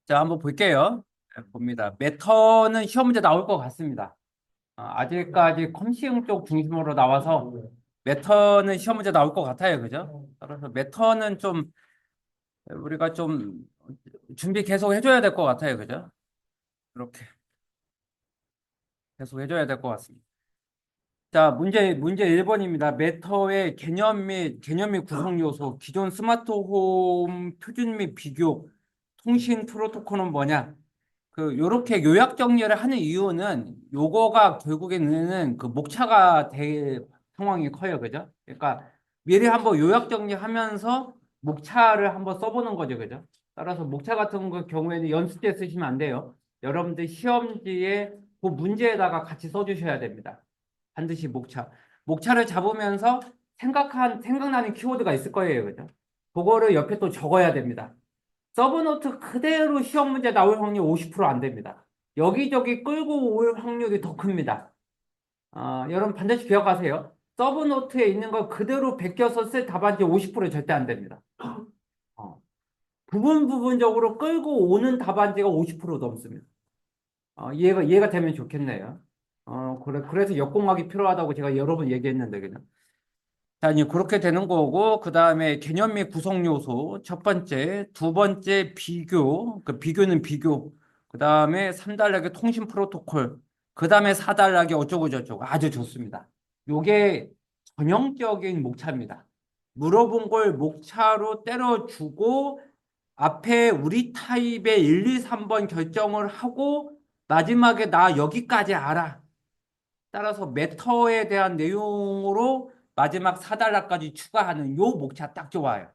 자, 한번 볼게요. 네, 봅니다. 매터는 시험 문제 나올 것 같습니다. 아직까지 컴시형 쪽 중심으로 나와서 매터는 시험 문제 나올 것 같아요. 그죠? 따라서 매터는 좀 우리가 좀 준비 계속 해줘야 될 것 같아요. 그죠? 그렇게 계속 해줘야 될 것 같습니다. 자, 문제 1번입니다. 매터의 개념 및 구성 요소, 기존 스마트홈 표준 및 비교, 통신 프로토콜은 뭐냐? 요렇게 요약 정리를 하는 이유는 요거가 결국에는 그 목차가 될 상황이 커요. 그죠? 그러니까 미리 한번 요약 정리하면서 목차를 한번 써보는 거죠. 그죠? 따라서 목차 같은 경우에는 연습 때 쓰시면 안 돼요. 여러분들 시험지에 그 문제에다가 같이 써주셔야 됩니다. 반드시 목차. 목차를 잡으면서 생각나는 키워드가 있을 거예요. 그죠? 그거를 옆에 또 적어야 됩니다. 서브노트 그대로 시험 문제 나올 확률 50%안 됩니다. 여기저기 끌고 올 확률이 더 큽니다. 여러분 반드시 기억하세요. 서브노트에 있는 걸 그대로 베껴서 쓸 답안지 50% 절대 안 됩니다. 어, 부분적으로 끌고 오는 답안지가 50% 넘습니다. 이해가 되면 좋겠네요. 그래서 역공학이 필요하다고 제가 여러 번 얘기했는데, 그냥. 자, 이제 그렇게 되는 거고, 그 다음에 개념 및 구성 요소, 첫 번째, 두 번째, 비교, 그 비교는 비교, 그 다음에 3단락의 통신 프로토콜, 그 다음에 4단락의 어쩌고저쩌고, 아주 좋습니다. 요게 전형적인 목차입니다. 물어본 걸 목차로 때려주고, 앞에 우리 타입의 1, 2, 3번 결정을 하고, 마지막에 나 여기까지 알아. 따라서 메터에 대한 내용으로 마지막 4달러까지 추가하는 요 목차 딱 좋아요.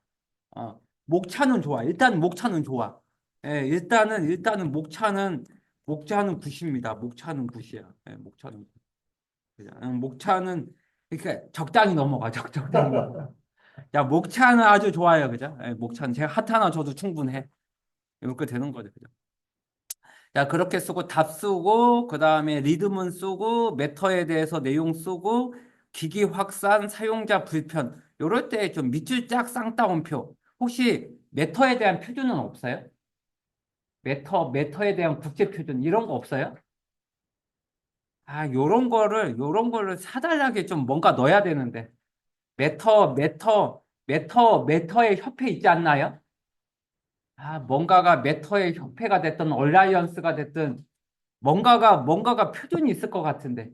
목차는 좋아. 일단 목차는 좋아. 예, 일단은 목차는 굿입니다. 목차는 굿이야. 예, 목차는 굿. 목차는 그러니까 적당히 넘어가. 적당히 넘어가. 야, 목차는 아주 좋아요. 그죠? 예, 목차는 제가 핫 하나 줘도 충분해. 이렇게 되는 거죠. 그죠? 자, 그렇게 쓰고 답 쓰고 그다음에 리듬은 쓰고 메터에 대해서 내용 쓰고 기기 확산, 사용자 불편. 요럴 때 좀 밑줄 쫙 쌍따옴표. 혹시 메터에 대한 표준은 없어요? 메터에 대한 국제 표준 이런 거 없어요? 요런 거를 사달라게 좀 뭔가 넣어야 되는데. 메터의 협회 있지 않나요? 뭔가가 메터의 협회가 됐든 얼라이언스가 됐든 뭔가가 표준이 있을 것 같은데.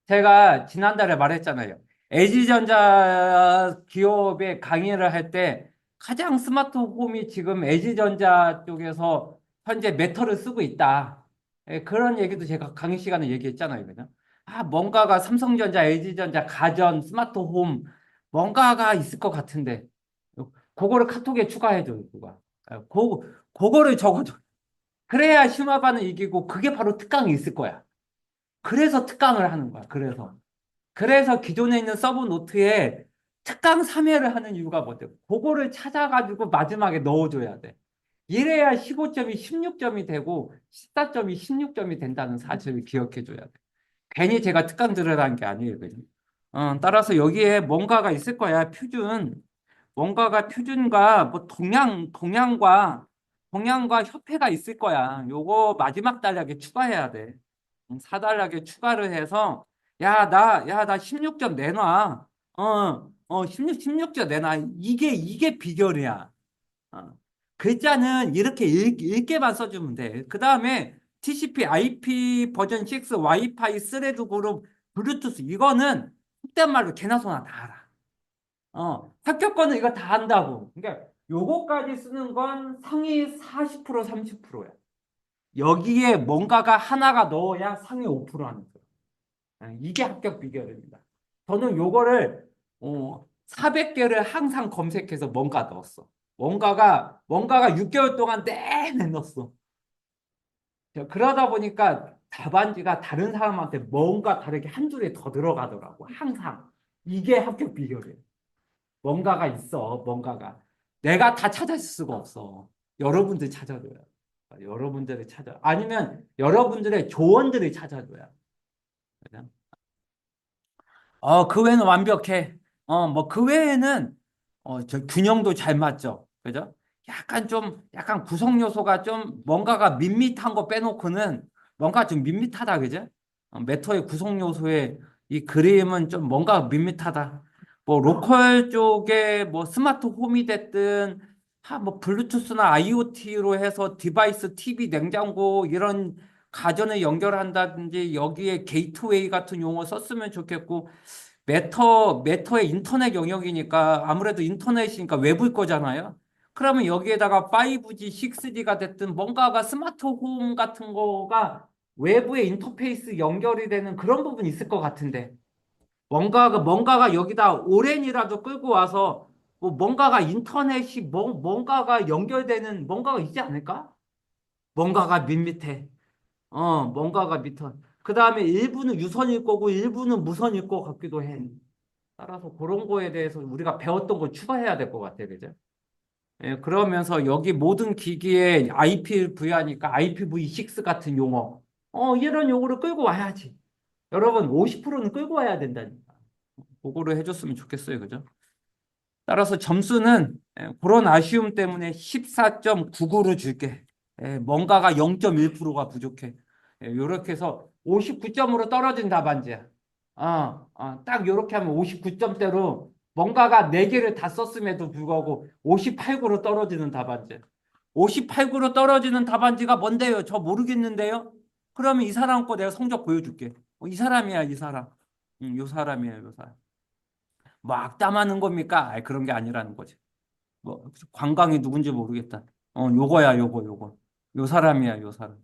제가 지난달에 말했잖아요. LG전자 기업의 강의를 할 때 가장 스마트홈이 지금 LG전자 쪽에서 현재 메터를 쓰고 있다. 그런 얘기도 제가 강의 시간에 얘기했잖아요. 그죠? 뭔가가 삼성전자, LG전자, 가전, 스마트홈, 뭔가가 있을 것 같은데. 그거를 카톡에 추가해줘요, 누가. 그거를 적어줘. 그래야 슈마바는 이기고 그게 바로 특강이 있을 거야. 그래서 특강을 하는 거야. 그래서 기존에 있는 서브 노트에 특강 3회를 하는 이유가 뭐죠? 그거를 찾아가지고 마지막에 넣어줘야 돼. 이래야 15점이 16점이 되고 14점이 16점이 된다는 사실을 기억해줘야 돼. 괜히 제가 특강 들으라는 게 아니에요. 그죠? 따라서 여기에 뭔가가 있을 거야. 뭔가가 표준과 뭐 동양과 협회가 있을 거야. 요거 마지막 단락에 추가해야 돼. 4단락에 추가를 해서 나 16점 내놔. 16점 내놔. 이게 비결이야. 어. 글자는 이렇게 읽게만 써주면 돼. 그 다음에 TCP, IP 버전 6, 와이파이, 스레드 그룹, 블루투스 이거는 속된 말로 개나 소나 다 알아. 합격권은 이거 다 한다고. 그러니까 요거까지 쓰는 건 상위 40% 30%야. 여기에 뭔가가 하나가 넣어야 상위 5% 하는 거야. 이게 합격 비결입니다. 저는 요거를 400개를 항상 검색해서 뭔가 넣었어. 뭔가가 6개월 동안 내내 넣었어. 그러다 보니까 답안지가 다른 사람한테 뭔가 다르게 한 줄이 더 들어가더라고. 항상. 이게 합격 비결이에요. 뭔가가 있어. 뭔가가. 내가 다 찾을 수가 없어. 여러분들 찾아줘요. 여러분들이 찾아. 아니면 여러분들의 조언들을 찾아줘야. 그죠? 그 외에는 완벽해. 뭐 그 외에는 저 균형도 잘 맞죠. 그죠? 약간 구성 요소가 좀 뭔가가 밋밋한 거 빼놓고는 뭔가 좀 밋밋하다, 그죠? 메터의 구성 요소의 이 그림은 좀 뭔가 밋밋하다. 뭐 로컬 쪽에 뭐 스마트 홈이 됐든 뭐 블루투스나 IoT로 해서 디바이스, TV, 냉장고 이런 가전을 연결한다든지 여기에 게이트웨이 같은 용어 썼으면 좋겠고 메터의 인터넷 영역이니까 아무래도 인터넷이니까 외부일 거잖아요. 그러면 여기에다가 5G, 6G가 됐든 뭔가가 스마트 홈 같은 거가 외부의 인터페이스 연결이 되는 그런 부분이 있을 것 같은데 뭔가가 여기다 오랜이라도 끌고 와서 뭐 뭔가가 인터넷이 뭔가가 연결되는 뭔가가 있지 않을까? 뭔가가 밋밋해. 뭔가가 밑에. 그 다음에 일부는 유선일 거고 일부는 무선일 것 같기도 해. 따라서 그런 거에 대해서 우리가 배웠던 걸 추가해야 될 것 같아, 그죠? 예, 그러면서 여기 모든 기기에 IPv4니까 IPv6 같은 용어, 이런 용어를 끌고 와야지. 여러분, 50%는 끌고 와야 된다니까. 그거를 해줬으면 좋겠어요, 그죠? 따라서 점수는 그런 아쉬움 때문에 14.99로 줄게. 뭔가가 0.1%가 부족해. 이렇게 해서 59점으로 떨어진 답안지야. 딱 이렇게 하면 59점대로 뭔가가 4개를 다 썼음에도 불구하고 58구로 떨어지는 답안지. 58구로 떨어지는 답안지가 뭔데요? 저 모르겠는데요? 그러면 이 사람 거 내가 성적 보여줄게. 이 사람이야, 이 사람. 이 사람이야, 이 사람. 뭐 악담하는 겁니까? 그런 게 아니라는 거지. 뭐 관광이 누군지 모르겠다. 요거야, 요거. 요 사람이야, 요 사람.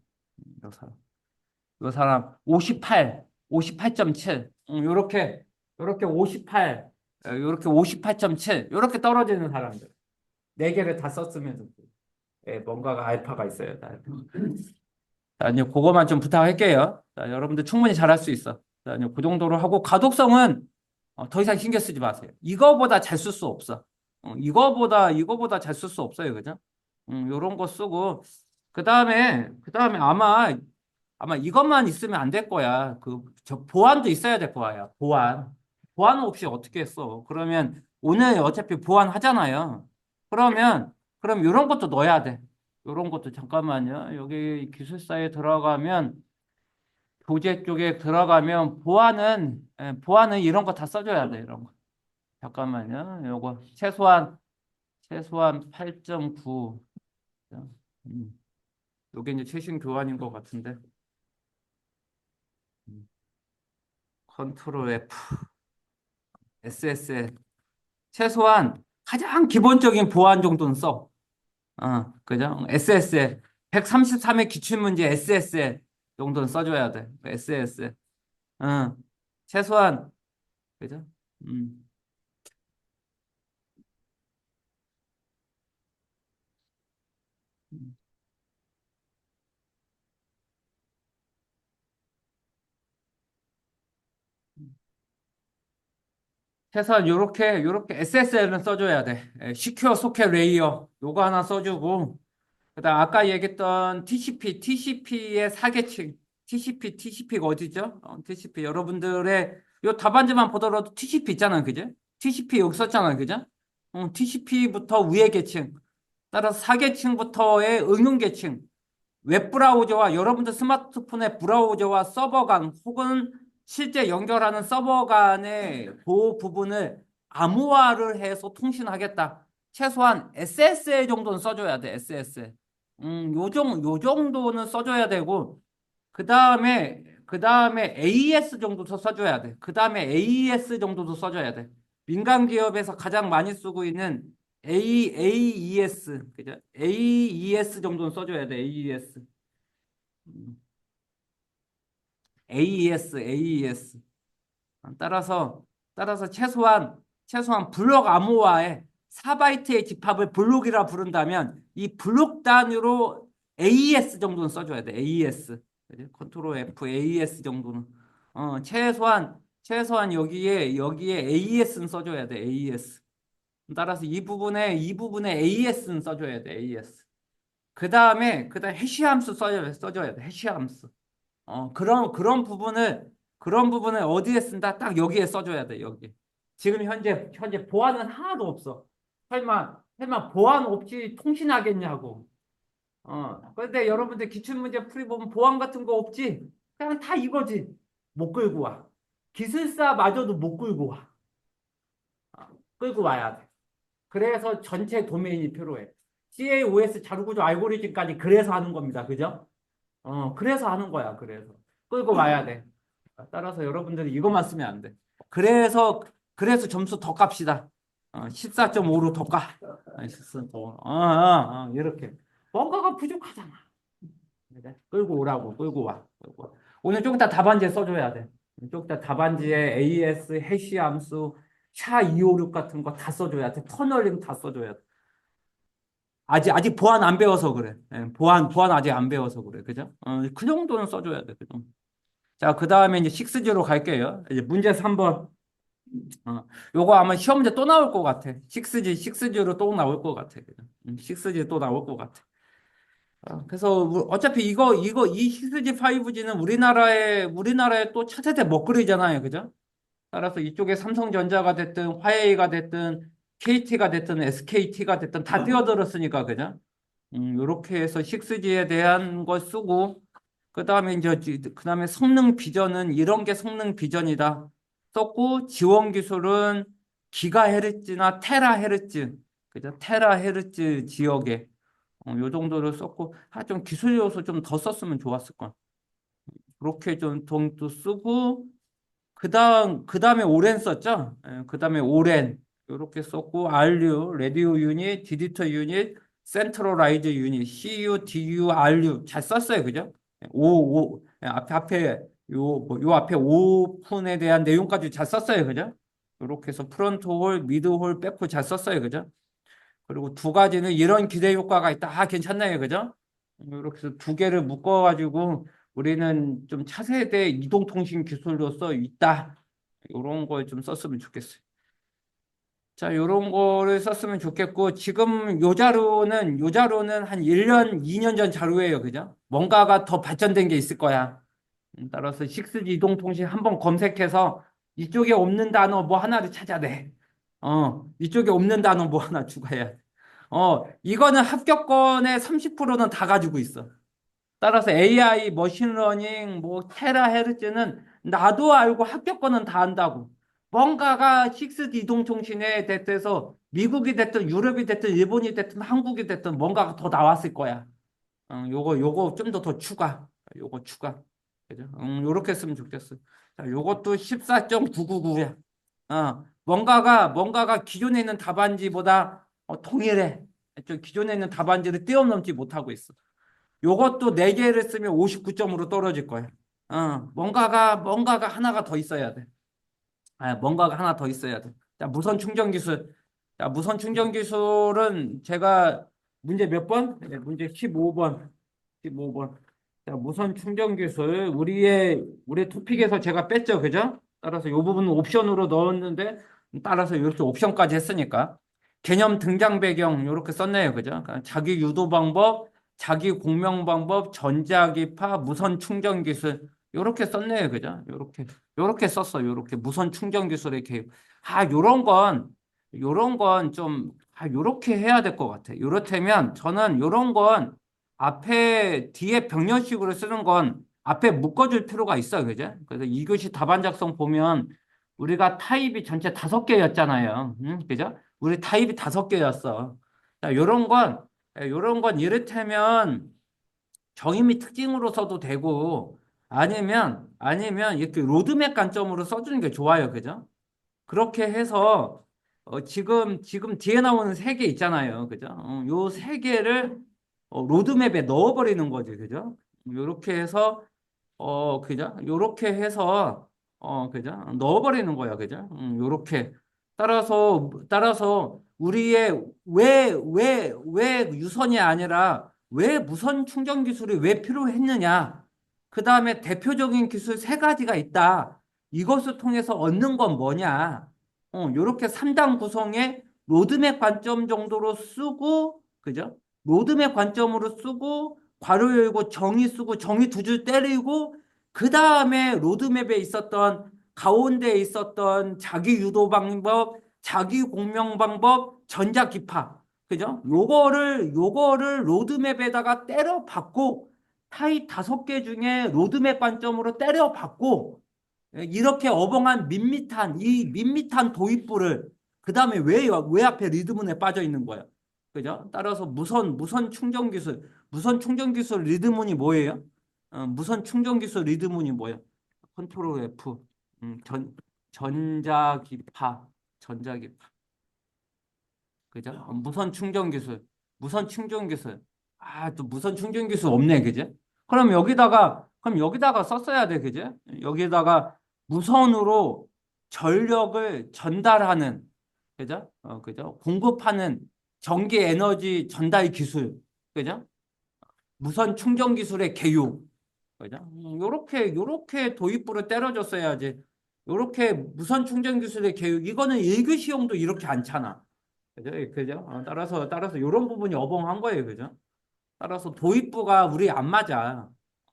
요 사람. 요 사람 58, 58.7. 요렇게 58, 요렇게 58.7. 요렇게 떨어지는 사람들. 네 개를 다 썼으면 뭔가가 알파가 있어요. 자, 이제 그거만 좀 부탁할게요. 자, 여러분들 충분히 잘할 수 있어. 자, 이제 그 정도로 하고 가독성은 더 이상 신경 쓰지 마세요. 이거보다 잘 쓸 수 없어. 이거보다 잘 쓸 수 없어요. 그죠? 요런 거 쓰고 그다음에 아마 이것만 있으면 안 될 거야. 저 보안도 있어야 될 거야. 보안 없이 어떻게 했어? 그러면 오늘 어차피 보안 하잖아요. 그럼 이런 것도 넣어야 돼. 이런 것도 잠깐만요. 여기 기술사에 들어가면 교재 쪽에 들어가면 보안은 이런 거 다 써줘야 돼. 이런 거. 잠깐만요. 요거 최소한 8.9. 음, 요게 이제 최신 교환인 것 같은데. 음, 컨트롤 F, SSL. 최소한 가장 기본적인 보안 정도는 써. 그죠? SSL. 133의 기출문제 SSL 정도는 써줘야 돼. SSL. 어, 최소한, 그죠? 음. 음. 최소한 요렇게 SSL은 써줘야 돼. 시큐어 소켓 레이어. 요거 하나 써주고, 그다음 아까 얘기했던 TCP의 사계층, TCP가 어디죠? TCP 여러분들의 요 답안지만 보더라도 TCP 있잖아요, 그죠? TCP 여기 썼잖아요, 그죠? TCP부터 위의 계층, 따라서 사계층부터의 응용 계층, 웹브라우저와 여러분들 스마트폰의 브라우저와 서버 간 혹은 실제 연결하는 서버 간의 그 부분을 암호화를 해서 통신하겠다. 최소한 SSL 정도는 써줘야 돼, SSL. 요 정도는 써줘야 되고, 그 다음에 AES 정도도 써줘야 돼. 그 다음에 AES 정도도 써줘야 돼. 민간 기업에서 가장 많이 쓰고 있는 AES, 그죠? AES 정도는 써줘야 돼, AES. 음, AES. 따라서, 최소한 블록 암호화에 4바이트의 집합을 블록이라 부른다면 이 블록 단위로 AES 정도는 써줘야 돼. AES. 그지? 컨트롤 F, AES 정도는. 최소한 여기에 AES는 써줘야 돼. AES. 따라서 이 부분에 AES는 써줘야 돼. AES. 그 다음에 해시함수 써줘야 돼. 해시함수. 그런 부분을 어디에 쓴다? 딱 여기에 써줘야 돼, 여기. 지금 현재 보안은 하나도 없어. 설마 설마 보안 없이 통신하겠냐고. 그런데 여러분들 기출문제 풀이 보면 보안 같은 거 없지? 그냥 다 이거지. 못 끌고 와. 기술사마저도 못 끌고 와. 끌고 와야 돼. 그래서 전체 도메인이 필요해. CAOS 자료구조 알고리즘까지 그래서 하는 겁니다. 그죠? 그래서 하는 거야. 그래서. 끌고 와야 돼. 따라서 여러분들이 이것만 쓰면 안 돼. 그래서, 그래서 점수 더 깝시다. 14.5로 더 까. 이렇게. 뭔가가 부족하잖아. 그래? 끌고 오라고, 끌고 와. 끌고 와. 오늘 좀 이따 답안지에 써줘야 돼. 좀 이따 답안지에 AS, 해시 함수, 샤256 같은 거 다 써줘야 돼. 터널링 다 써줘야 돼. 아직 보안 안 배워서 그래. 예, 보안 아직 안 배워서 그래. 그죠? 그 정도는 써줘야 돼. 그 정도. 자, 그 다음에 이제 6G로 갈게요. 이제 문제 3번. 요거 아마 시험 문제 또 나올 것 같아. 6G로 또 나올 것 같아. 6G 또 나올 것 같아. 그래서 어차피 이 6G, 5G는 우리나라의 또 차세대 먹거리잖아요. 그죠? 따라서 이쪽에 삼성전자가 됐든 화웨이가 됐든 KT가 됐든 SKT가 됐든 다 뛰어들었으니까. 그죠? 요렇게 해서 6G에 대한 거 쓰고 그다음에 이제 그다음에 성능 비전은 이런 게 성능 비전이다. 썼고 지원 기술은 기가헤르츠나 테라헤르츠. 그죠? 테라헤르츠 지역에 요 정도로 썼고 좀 기술 요소 좀 더 썼으면 좋았을 걸. 그렇게 좀 돈도 쓰고 그다음에 오랜 썼죠? 예, 그다음에 오랜 이렇게 썼고 RU, 라디오 유닛, 디지털 유닛, 센트럴라이즈 유닛, CU, DU, RU 잘 썼어요. 그죠? 앞에 요 앞에 오픈에 대한 내용까지 잘 썼어요. 그죠? 이렇게 해서 프론트 홀, 미드 홀, 백홀 잘 썼어요. 그죠? 그리고 두 가지는 이런 기대 효과가 있다. 괜찮나요? 그죠? 이렇게 해서 두 개를 묶어가지고 우리는 좀 차세대 이동통신 기술로서 있다. 이런 걸 좀 썼으면 좋겠어요. 자, 이런 거를 썼으면 좋겠고, 지금 요 자료는 한 1년, 2년 전 자료예요. 그죠? 뭔가가 더 발전된 게 있을 거야. 따라서 6G 이동통신 한번 검색해서 이쪽에 없는 단어 뭐 하나를 찾아내. 이쪽에 없는 단어 뭐 하나 추가해야 돼. 이거는 합격권의 30%는 다 가지고 있어. 따라서 AI, 머신러닝, 뭐 테라헤르츠는 나도 알고 합격권은 다 안다고. 뭔가가 6D 이동통신에 대해서 미국이 됐든 유럽이 됐든 일본이 됐든 한국이 됐든 뭔가가 더 나왔을 거야. 요거 좀 더 추가. 요거 추가. 그죠? 요렇게 했으면 좋겠어. 자, 요것도 14.999야. 뭔가가 기존에 있는 답안지보다 동일해. 좀 기존에 있는 답안지를 뛰어넘지 못하고 있어. 요것도 4개를 쓰면 59점으로 떨어질 거야. 뭔가가 하나가 더 있어야 돼. 뭔가가 하나 더 있어야 돼. 자, 무선 충전 기술. 자, 무선 충전 기술은 제가 문제 몇 번? 네, 문제 15번. 15번. 자, 무선 충전 기술. 우리 토픽에서 제가 뺐죠. 그죠? 따라서 이 부분은 옵션으로 넣었는데, 따라서 이렇게 옵션까지 했으니까. 개념 등장 배경, 이렇게 썼네요. 그죠? 그러니까 자기 유도 방법, 자기 공명 방법, 전자기파, 무선 충전 기술. 이렇게 썼네요. 그죠? 요렇게 썼어. 요렇게 무선 충전 기술의 개요. 요런 건 좀, 요렇게 해야 될 것 같아. 요렇다면 저는 요런 건 뒤에 병렬식으로 쓰는 건 앞에 묶어줄 필요가 있어. 그죠? 그래서 2교시 답안 작성 보면 우리가 타입이 전체 5개였잖아요. 그죠? 우리 타입이 5개였어. 자, 요런 건 이를테면 정의 및 특징으로 써도 되고 아니면 이렇게 로드맵 관점으로 써주는 게 좋아요. 그죠? 그렇게 해서 지금 뒤에 나오는 3개 있잖아요. 그죠? 요 3개를 로드맵에 넣어버리는 거지. 그죠? 요렇게 해서 그죠? 요렇게 해서 그죠? 넣어버리는 거야. 그죠? 요렇게 따라서 우리의 왜 유선이 아니라 왜 무선 충전 기술이 왜 필요했느냐? 그 다음에 대표적인 기술 3가지가 있다. 이것을 통해서 얻는 건 뭐냐? 요렇게 3단 구성의 로드맵 관점 정도로 쓰고, 그죠? 로드맵 관점으로 쓰고, 괄호 열고 정의 쓰고, 정의 2줄 때리고, 그 다음에 로드맵에 있었던, 가운데에 있었던 자기 유도 방법, 자기 공명 방법, 전자기파. 그죠? 요거를 로드맵에다가 때려 박고 타입 5개 중에 로드맵 관점으로 때려 박고 이렇게 어벙한 밋밋한 이 밋밋한 도입부를 그다음에 왜 앞에 리드문에 빠져 있는 거야? 그죠? 따라서 무선 충전 기술 리드문이 뭐예요? 무선 충전 기술 리드문이 뭐예요? 컨트롤 F 전자기파 전자기파 그죠? 무선 충전 기술. 아, 또 무선 충전 기술 없네, 그죠? 그럼 여기다가 썼어야 돼, 그죠? 여기다가 무선으로 전력을 전달하는, 그죠? 그죠? 공급하는 전기 에너지 전달 기술, 그죠? 무선 충전 기술의 개요, 그죠? 요렇게 도입부를 때려줬어야지. 요렇게 무선 충전 기술의 교육, 이거는 1교 시험도 이렇게 않잖아. 그죠? 그죠? 따라서 이런 부분이 어벙한 거예요. 그죠? 따라서 도입부가 우리 안 맞아.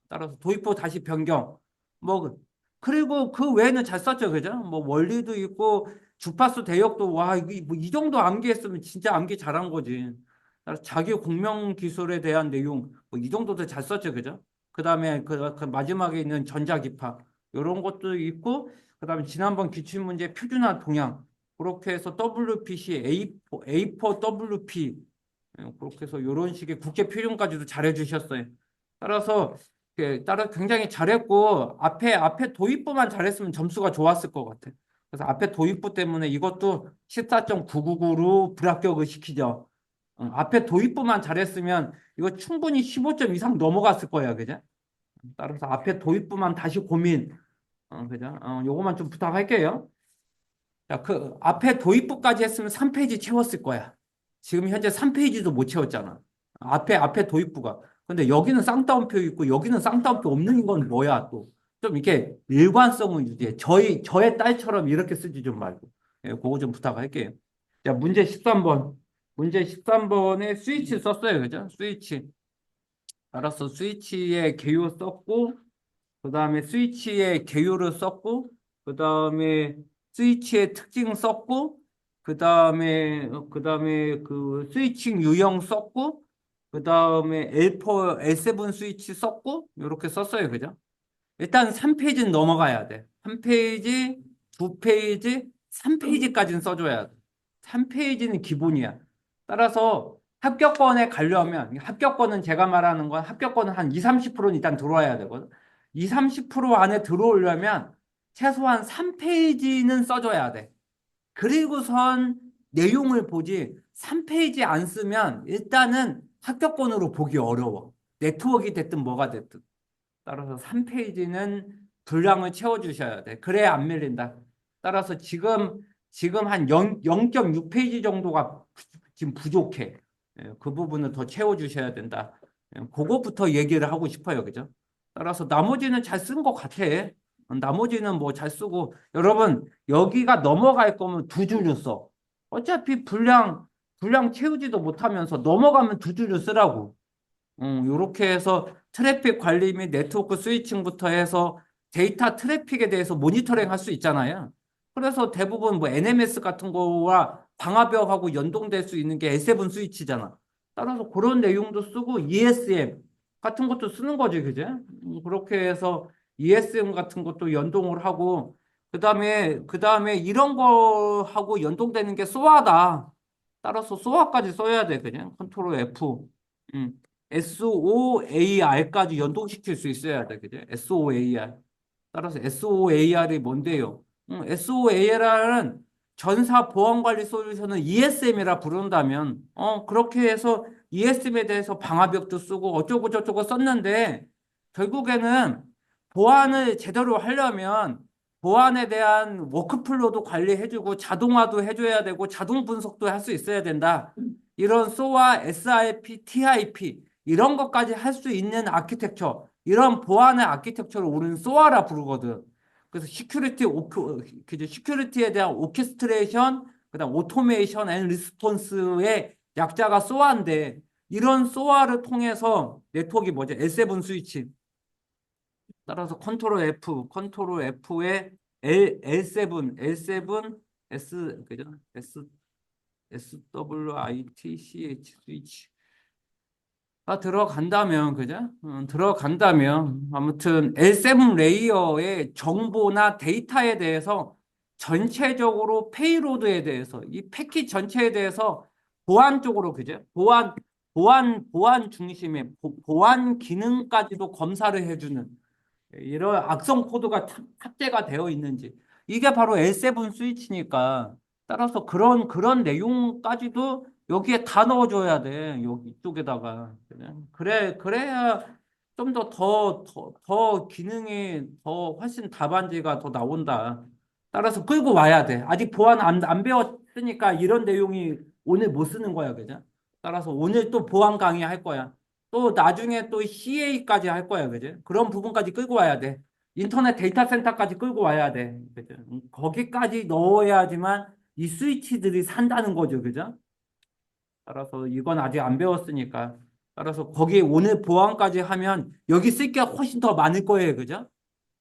따라서 도입부 다시 변경. 뭐, 그리고 그 외에는 잘 썼죠. 그죠? 뭐, 원리도 있고, 주파수 대역도, 와, 뭐이 정도 암기했으면 진짜 암기 잘한 거지. 따라서 자기 공명 기술에 대한 내용, 뭐 이 정도도 잘 썼죠. 그죠? 그 다음에 그 마지막에 있는 전자기파. 이런 것도 있고, 그 다음에 지난번 기출문제 표준화 동향. 그렇게 해서 WPC, A4WP, 그렇게 해서 이런 식의 국제 표준까지도 잘해 주셨어요. 따라서 따라 굉장히 잘했고 앞에 도입부만 잘했으면 점수가 좋았을 것 같아. 그래서 앞에 도입부 때문에 이것도 14.999로 불합격을 시키죠. 앞에 도입부만 잘했으면 이거 충분히 15점 이상 넘어갔을 거야, 그죠? 따라서 앞에 도입부만 다시 고민, 그죠? 요거만 좀 부탁할게요. 자, 그 앞에 도입부까지 했으면 3페이지 채웠을 거야. 지금 현재 3페이지도 못 채웠잖아. 앞에 도입부가. 근데 여기는 쌍따옴표 있고 여기는 쌍따옴표 없는 건 뭐야 또. 좀 이렇게 일관성을 유지해. 저의 딸처럼 이렇게 쓰지 좀 말고. 예, 그거 좀 부탁할게요. 자, 문제 13번. 문제 13번에 스위치 썼어요. 그죠? 스위치. 알았어. 스위치의 개요 썼고, 그 다음에 스위치의 개요를 썼고, 그 다음에 스위치의 특징 썼고, 그 다음에 그 스위칭 유형 썼고, 그 다음에 L4, L7 스위치 썼고, 이렇게 썼어요. 그죠? 일단 3페이지는 넘어가야 돼. 3페이지, 2페이지, 3페이지까지는 써줘야 돼. 3페이지는 기본이야. 따라서 합격권에 가려면, 합격권은 제가 말하는 건 합격권은 한 20, 30%는 일단 들어와야 되거든. 20, 30% 안에 들어오려면 최소한 3페이지는 써줘야 돼. 그리고선 내용을 보지 3페이지 안 쓰면 일단은 합격권으로 보기 어려워. 네트워크가 됐든 뭐가 됐든. 따라서 3페이지는 분량을 채워주셔야 돼. 그래야 안 밀린다. 따라서 지금 한 0.6페이지 정도가 지금 부족해. 그 부분을 더 채워주셔야 된다. 그거부터 얘기를 하고 싶어요. 그죠? 따라서 나머지는 잘 쓴 것 같아. 나머지는 뭐 잘 쓰고. 여러분, 여기가 넘어갈 거면 2줄을 써. 어차피 분량 채우지도 못하면서 넘어가면 2줄을 쓰라고. 요렇게 해서 트래픽 관리 및 네트워크 스위칭부터 해서 데이터 트래픽에 대해서 모니터링 할 수 있잖아요. 그래서 대부분 뭐 NMS 같은 거와 방화벽하고 연동될 수 있는 게 S7 스위치잖아. 따라서 그런 내용도 쓰고 ESM 같은 것도 쓰는 거지, 그제? 그렇게 해서 ESM 같은 것도 연동을 하고 그다음에 이런 거 하고 연동되는 게 소아다. 따라서 소아까지 써야 돼, 그냥. 컨트롤 F. 음. SOAR까지 연동시킬 수 있어야 돼. 그죠? SOAR. 따라서 SOAR이 뭔데요? SOAR은 전사 보안 관리 솔루션은 ESM이라 부른다면, 그렇게 해서 ESM에 대해서 방화벽도 쓰고 어쩌고 저쩌고 썼는데, 결국에는 보안을 제대로 하려면 보안에 대한 워크플로우도 관리해주고 자동화도 해줘야 되고 자동 분석도 할 수 있어야 된다. 이런 SOA, SIP, TIP 이런 것까지 할 수 있는 아키텍처, 이런 보안의 아키텍처를 우리는 소아라 부르거든. 그래서 시큐리티에 대한 오케스트레이션, 그다음 오토메이션 앤 리스폰스의 약자가 소아인데 이런 소아를 통해서 네트워크가 뭐죠? L7 스위치. 따라서 컨트롤 F에 L7, S, 그죠? S, SWITCH 스위치. 들어간다면, 그죠? 들어간다면, 아무튼 L7 레이어의 정보나 데이터에 대해서 전체적으로 페이로드에 대해서, 이 패킷 전체에 대해서 보안 쪽으로, 그죠? 보안 중심의 보안 기능까지도 검사를 해주는 이런 악성 코드가 탑재가 되어 있는지. 이게 바로 L7 스위치니까 따라서 그런 내용까지도 여기에 다 넣어줘야 돼. 여기 이쪽에다가. 그래야 좀 더 기능이 더 훨씬 답안지가 더 나온다. 따라서 끌고 와야 돼. 아직 보안 안 배웠으니까 이런 내용이 오늘 못 쓰는 거야. 그죠? 따라서 오늘 또 보안 강의 할 거야. 또 나중에 또 CA까지 할 거야. 그죠? 그런 부분까지 끌고 와야 돼. 인터넷 데이터 센터까지 끌고 와야 돼. 그죠? 거기까지 넣어야지만 이 스위치들이 산다는 거죠. 그죠? 따라서 이건 아직 안 배웠으니까. 따라서 거기에 오늘 보안까지 하면 여기 쓸 게 훨씬 더 많을 거예요. 그죠?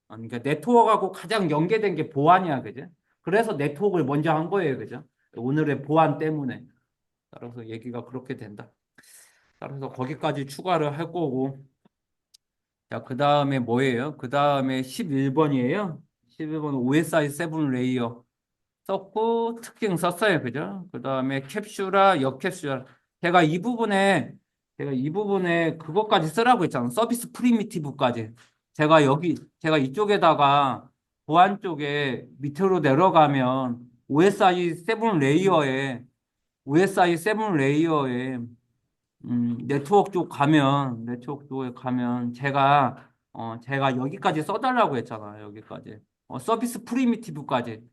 그러니까 네트워크하고 가장 연계된 게 보안이야. 그죠? 그래서 네트워크를 먼저 한 거예요. 그죠? 오늘의 보안 때문에. 따라서 얘기가 그렇게 된다. 따라서 거기까지 추가를 할 거고. 자, 그 다음에 뭐예요? 그 다음에 11번이에요. 11번 OSI 7 레이어. 썼고 특징 썼어요. 그죠? 그다음에 캡슐화, 역캡슐화. 제가 이 부분에 그것까지 쓰라고 했잖아요. 서비스 프리미티브까지. 제가 이쪽에다가 보안 쪽에 밑으로 내려가면 OSI 7 레이어에 네트워크 쪽에 가면 제가 여기까지 써달라고 했잖아요. 여기까지. 서비스 프리미티브까지.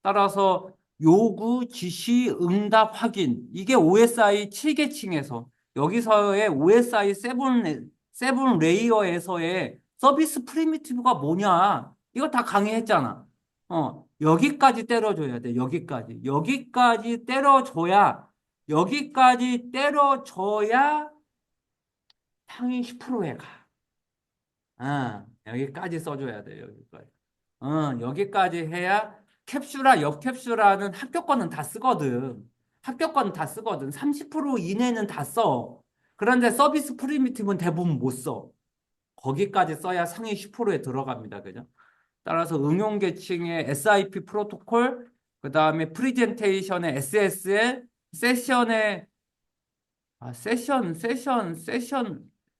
따라서 요구, 지시, 응답, 확인. 이게 OSI 7계층에서 여기서의 OSI 7 레이어에서의 서비스 프리미티브가 뭐냐? 이거 다 강의했잖아. 여기까지 때려줘야 돼. 여기까지 때려줘야 상위 10%에 가. 여기까지 써줘야 돼. 여기까지. 여기까지 해야 캡슐화, 역캡슐화는 합격권은 다 쓰거든. 30% 이내는 다 써. 그런데 서비스 프리미티브는 대부분 못 써. 거기까지 써야 상위 10%에 들어갑니다. 그죠? 따라서 응용 계층의 SIP 프로토콜, 그 다음에 프리젠테이션의 SSL, 세션의 세션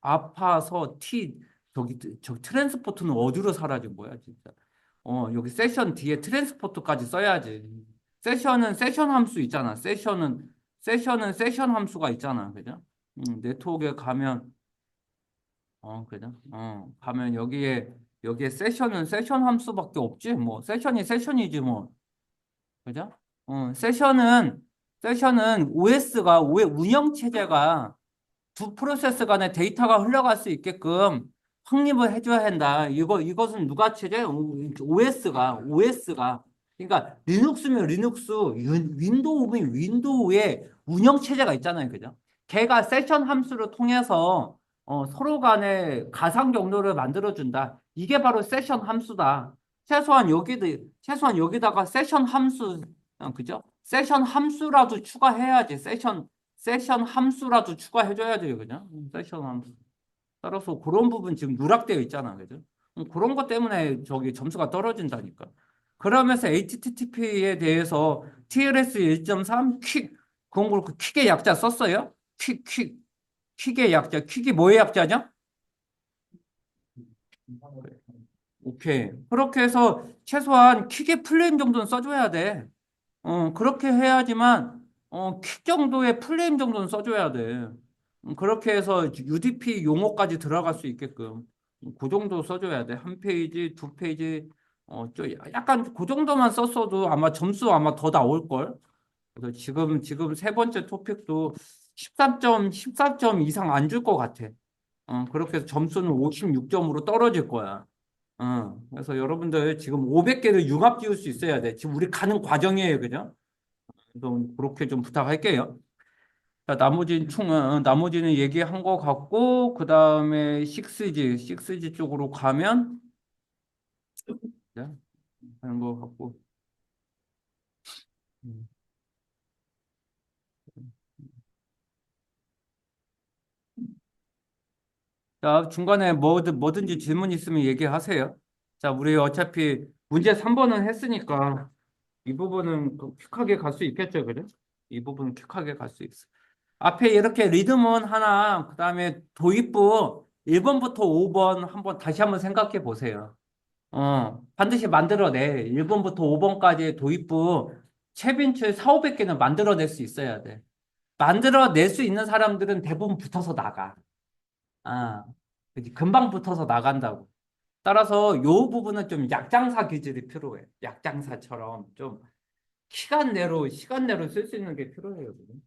아파서 저기 트랜스포트는 어디로 사라진 거야, 진짜. 여기 세션 뒤에 트랜스포트까지 써야지. 세션 함수 있잖아. 세션 함수가 있잖아. 그죠? 네트워크에 가면, 그죠? 가면 여기에 세션 함수밖에 없지. 뭐, 세션이지, 뭐. 그죠? 세션은 운영체제가 두 프로세스 간에 데이터가 흘러갈 수 있게끔 확립을 해줘야 한다. 이것은 누가 체제? OS가. 그러니까 리눅스면 리눅스, 윈도우면 윈도우의 운영체제가 있잖아요. 그죠? 걔가 세션 함수를 통해서 서로 간에 가상 경로를 만들어준다. 이게 바로 세션 함수다. 최소한 여기다가 세션 함수, 그죠? 세션 함수라도 추가해야지. 세션 함수라도 추가해줘야 돼요, 그죠? 세션 함수. 따라서 그런 부분 지금 누락되어 있잖아, 그죠? 그런 것 때문에 저기 점수가 떨어진다니까. 그러면서 HTTP에 대해서 TLS 1.3 그건 그렇고 퀵의 약자 썼어요? 퀵의 약자. 퀵이 뭐의 약자냐? 오케이. 그렇게 해서 최소한 퀵의 플레임 정도는 써줘야 돼. 그렇게 해야지만, 킥 정도의 플레임 정도는 써줘야 돼. 그렇게 해서 UDP 용어까지 들어갈 수 있게끔. 그 정도 써줘야 돼. 한 페이지, 두 페이지, 약간 그 정도만 썼어도 아마 점수 아마 더 나올걸. 그래서 지금 세 번째 토픽도 13점 이상 안 줄 것 같아. 그렇게 해서 점수는 56점으로 떨어질 거야. 그래서 여러분들 지금 500개를 융합 지을 수 있어야 돼. 지금 우리 가는 과정이에요. 그죠? 좀 그렇게 좀 부탁할게요. 자, 나머지는 얘기한 거 같고, 그 다음에 6G 쪽으로 가면, 네, 하는 거 같고. 음. 자, 중간에 뭐든지 질문 있으면 얘기하세요. 자, 우리 어차피 문제 3번은 했으니까 이 부분은 퀵하게 갈 수 있겠죠, 그래? 이 부분은 퀵하게 갈 수 있어. 앞에 이렇게 리듬은 하나, 그다음에 도입부 1번부터 5번 한번 다시 한번 생각해 보세요. 반드시 만들어내. 1번부터 5번까지의 도입부 최빈출 4, 500개는 만들어낼 수 있어야 돼. 만들어낼 수 있는 사람들은 대부분 붙어서 나가. 아, 그지? 금방 붙어서 나간다고. 따라서 요 부분은 좀 약장사 기질이 필요해. 약장사처럼 좀 시간 내로 쓸 수 있는 게 필요해요. 지금.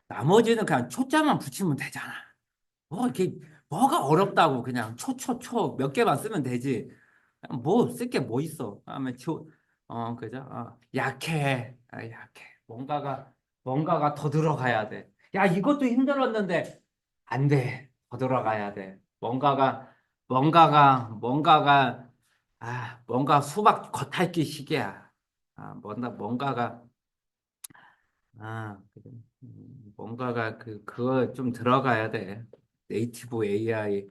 나머지는 그냥 초짜만 붙이면 되잖아. 뭐 이렇게 뭐가 어렵다고 그냥 초 몇 개만 쓰면 되지. 뭐 쓸 게 뭐 있어. 다음에 그죠? 약해. 약해. 뭔가가 더 들어가야 돼. 야, 이것도 힘들었는데 안 돼. 더 들어가야 돼. 뭔가가 뭔가 수박 겉핥기 식이야. 뭔가가 그래. 뭔가가 그거 좀 들어가야 돼. 네이티브 AI.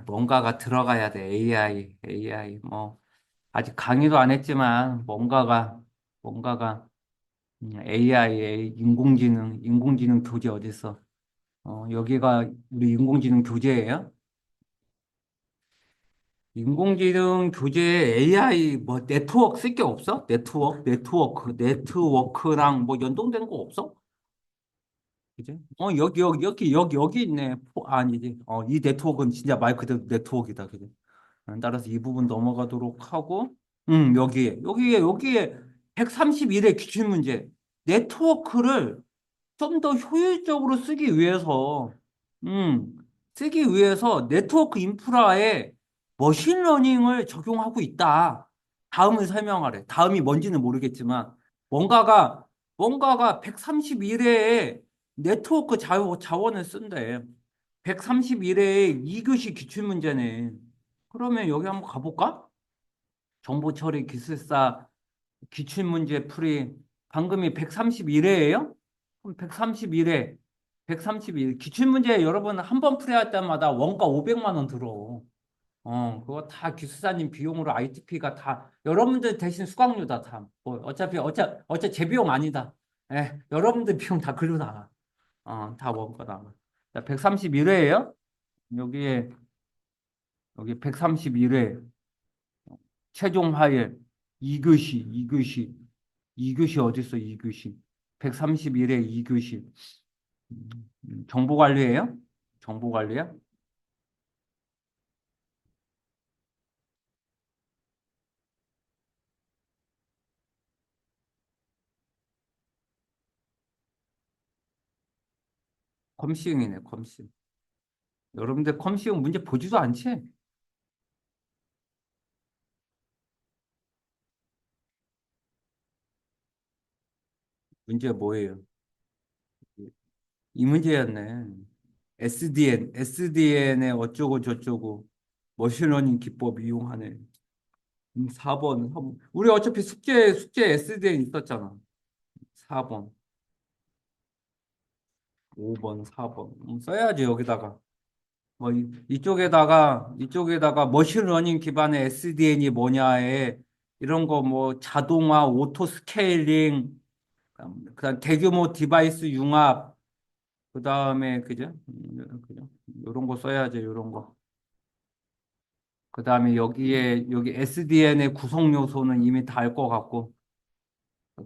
뭔가가 들어가야 돼. AI. 뭐, 아직 강의도 안 했지만, 뭔가가, AI, 인공지능 교재 어딨어? 여기가 우리 인공지능 교재예요? 인공지능 교재에 AI, 뭐, 네트워크 쓸 게 없어? 네트워크랑 뭐 연동된 거 없어? 그지? 여기 있네. 아니지. 이 네트워크는 진짜 말 그대로 네트워크이다. 그지? 따라서 이 부분 넘어가도록 하고, 여기에 131의 기출문제. 네트워크를 좀 더 효율적으로 음, 쓰기 위해서 네트워크 인프라에 머신러닝을 적용하고 있다. 다음을 설명하래. 다음이 뭔지는 모르겠지만, 뭔가가, 뭔가가 131회에 네트워크 자원을 쓴대. 131회에 2교시 기출문제네. 그러면 여기 한번 가볼까? 정보처리 기술사 기출문제 풀이 방금이 131회예요? 그럼 131회, 131. 기출문제 여러분 한 번 풀이할 때마다 원가 500만 원 들어. 그거 다 기술사님 비용으로 ITP가 다 여러분들 대신 수강료다 다. 뭐 어차피 제 비용 아니다. 여러분들 비용 다 글로 나가. 다 원가 나가. 자, 131회예요? 여기에 여기 131회 최종 화일 2교시 어디 있어? 2교시 131회 2교시 정보 관리예요? 정보 관리야? 컴시응이네, 컴시응. 여러분들 컴시응 문제 보지도 않지? 문제 뭐예요? 이 문제였네. SDN에 어쩌고 저쩌고 머신러닝 기법 이용하네. 4번. 우리 어차피 숙제 SDN 있었잖아. 4번, 5번, 4번. 써야지, 여기다가. 뭐, 이쪽에다가 머신러닝 기반의 SDN이 뭐냐에 이런 거 뭐 자동화, 오토 스케일링, 그다음 대규모 디바이스 융합, 그다음에 그죠? 그죠? 요런 거 써야지, 요런 거. 그다음에 여기 SDN의 구성 요소는 이미 다 알 것 같고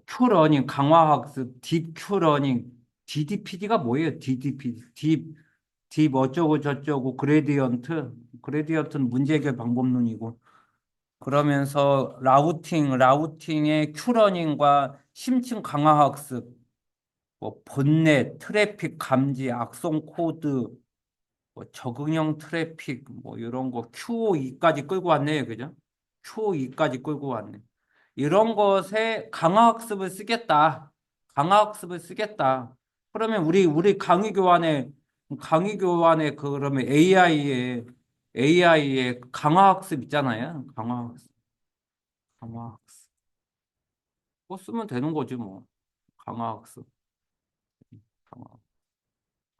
큐러닝, 강화학습, 딥 큐러닝, DDPD가 뭐예요? DDPD, 딥 어쩌고 저쩌고 그레디언트는 문제 해결 방법론이고 그러면서 라우팅의 큐러닝과 심층 강화학습, 뭐 본넷, 트래픽 감지, 악성 코드, 뭐 적응형 트래픽, 뭐 이런 거 QoE까지 끌고 왔네요, 그죠? QoE까지 끌고 왔네. 이런 것에 강화학습을 쓰겠다. 강화학습을 쓰겠다. 그러면 우리 강의 교환에 그러면 AI의 강화학습 있잖아요. 강화학습. 그거 쓰면 되는 거지 뭐. 강화학습. 강화.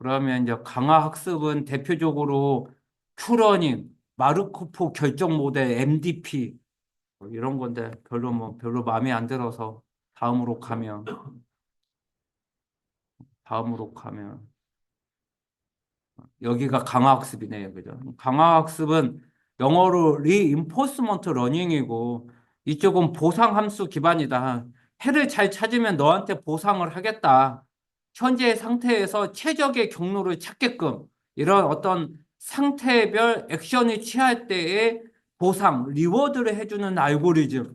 그러면 이제 강화 학습은 대표적으로 큐러닝, 마르코프 결정 모델, MDP 뭐 이런 건데 별로 마음에 안 들어서 다음으로 가면 다음으로 가면 여기가 강화학습이네요. 그죠? 강화학습은 영어로 reinforcement learning이고 이쪽은 보상함수 기반이다. 해를 잘 찾으면 너한테 보상을 하겠다. 현재 상태에서 최적의 경로를 찾게끔 이런 어떤 상태별 액션을 취할 때의 보상, 리워드를 해주는 알고리즘.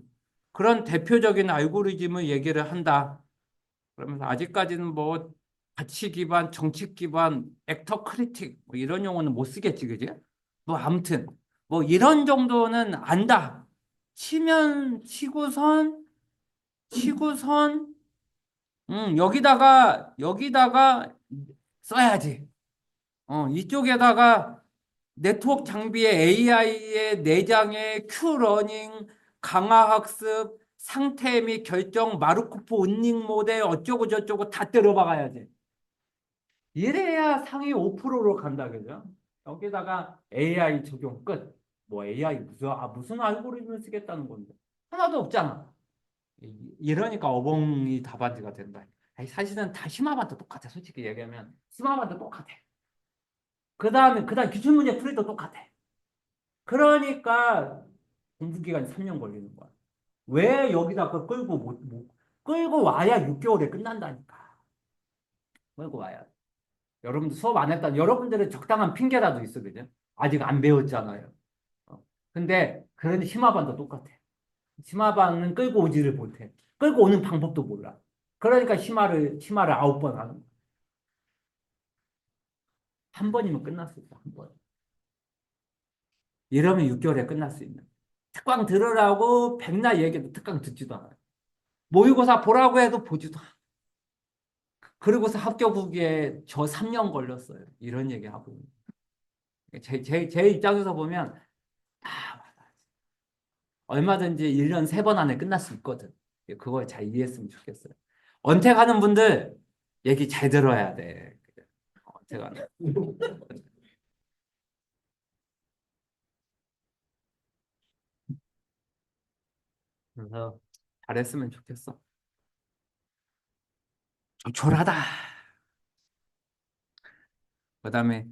그런 대표적인 알고리즘을 얘기를 한다. 그러면서 아직까지는 뭐 가치 기반, 정책 기반, 액터 크리틱 뭐 이런 용어는 못 쓰겠지, 그지? 뭐 아무튼 뭐 이런 정도는 안다. 치고선, 여기다가 써야지. 이쪽에다가 네트워크 장비의 AI의 내장의 큐러닝, 강화학습, 상태 및 결정, 마르코프 운닝 모델 어쩌고 저쩌고 다 때려박아야지. 이래야 상위 5%로 간다, 그죠? 여기다가 AI 적용 끝. 뭐 AI 무슨 알고리즘을 쓰겠다는 건데. 하나도 없잖아. 이러니까 어벙이 답안지가 된다. 아니, 사실은 다 심화반도 똑같아. 솔직히 얘기하면. 심화반도 똑같아. 그 다음 기출문제 풀이도 똑같아. 그러니까 공부기간이 3년 걸리는 거야. 왜 여기다 그 끌고 와야 6개월에 끝난다니까. 끌고 와야. 여러분들 수업 안 했다. 여러분들은 적당한 핑계라도 있거든요. 아직 안 배웠잖아요. 근데 그런 심화반도 똑같아. 심화반은 끌고 오지를 못해. 끌고 오는 방법도 몰라. 그러니까 심화를 9번 하는 거야. 한 번이면 끝날 수 있어. 한 번. 이러면 6개월에 끝날 수 있는. 특강 들으라고 백날 얘기해도 특강 듣지도 않아요. 모의고사 보라고 해도 보지도 않아. 그리고서 합격 후기에 저 3년 걸렸어요. 이런 얘기하고. 제 입장에서 보면 다 얼마든지 1년 3번 안에 끝날 수 있거든. 그걸 잘 이해했으면 좋겠어요. 언택하는 분들 얘기 잘 들어야 돼. 언택하는. 그래서 잘했으면 좋겠어. 조촐하다. 그다음에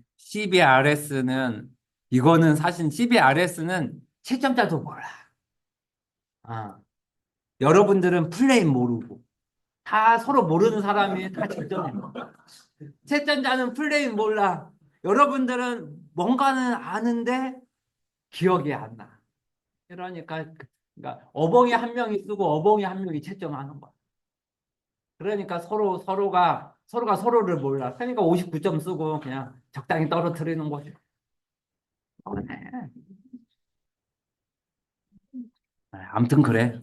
이거는 사실 CBRS는 채점자도 몰라. 아, 여러분들은 플레임 모르고 다 서로 모르는 사람이 다 채점해. 채점자는 플레임 몰라. 여러분들은 뭔가는 아는데 기억이 안 나. 그러니까 어벙이 한 명이 쓰고 어벙이 한 명이 채점하는 거야. 그러니까 서로가 서로를 몰라. 그러니까 59점 쓰고 그냥 적당히 떨어뜨리는 거죠. 네. 아무튼 그래.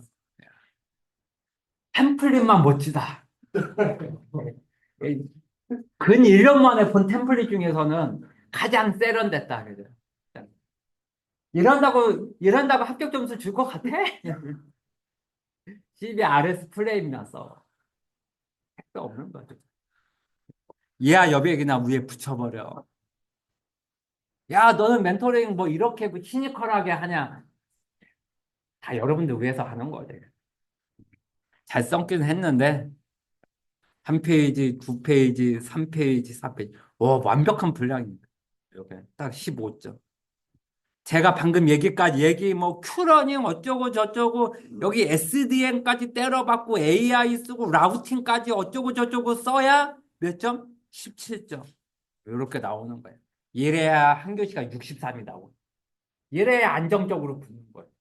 템플릿만 멋지다. 근 1년 만에 본 템플릿 중에서는 가장 세련됐다. 그죠? 이런다고 합격 점수 줄 것 같아? CBRS 플레임이나 써. 택도 없는 거죠. 얘야 여백이나 위에 붙여버려. 야, 너는 멘토링 뭐 이렇게 뭐 시니컬하게 하냐? 다 여러분들 위해서 하는 거지. 잘 써긴 했는데, 한 페이지, 두 페이지, 3페이지, 4페이지. 와, 완벽한 분량입니다. 이렇게 딱 15점. 제가 방금 뭐 큐러닝 어쩌고 저쩌고 여기 SDN까지 때려박고 AI 쓰고 라우팅까지 어쩌고 저쩌고 써야 몇 점? 17점. 이렇게 나오는 거예요. 이래야 한 교시가 63이 나오고. 이래야 안정적으로 붙는 거예요.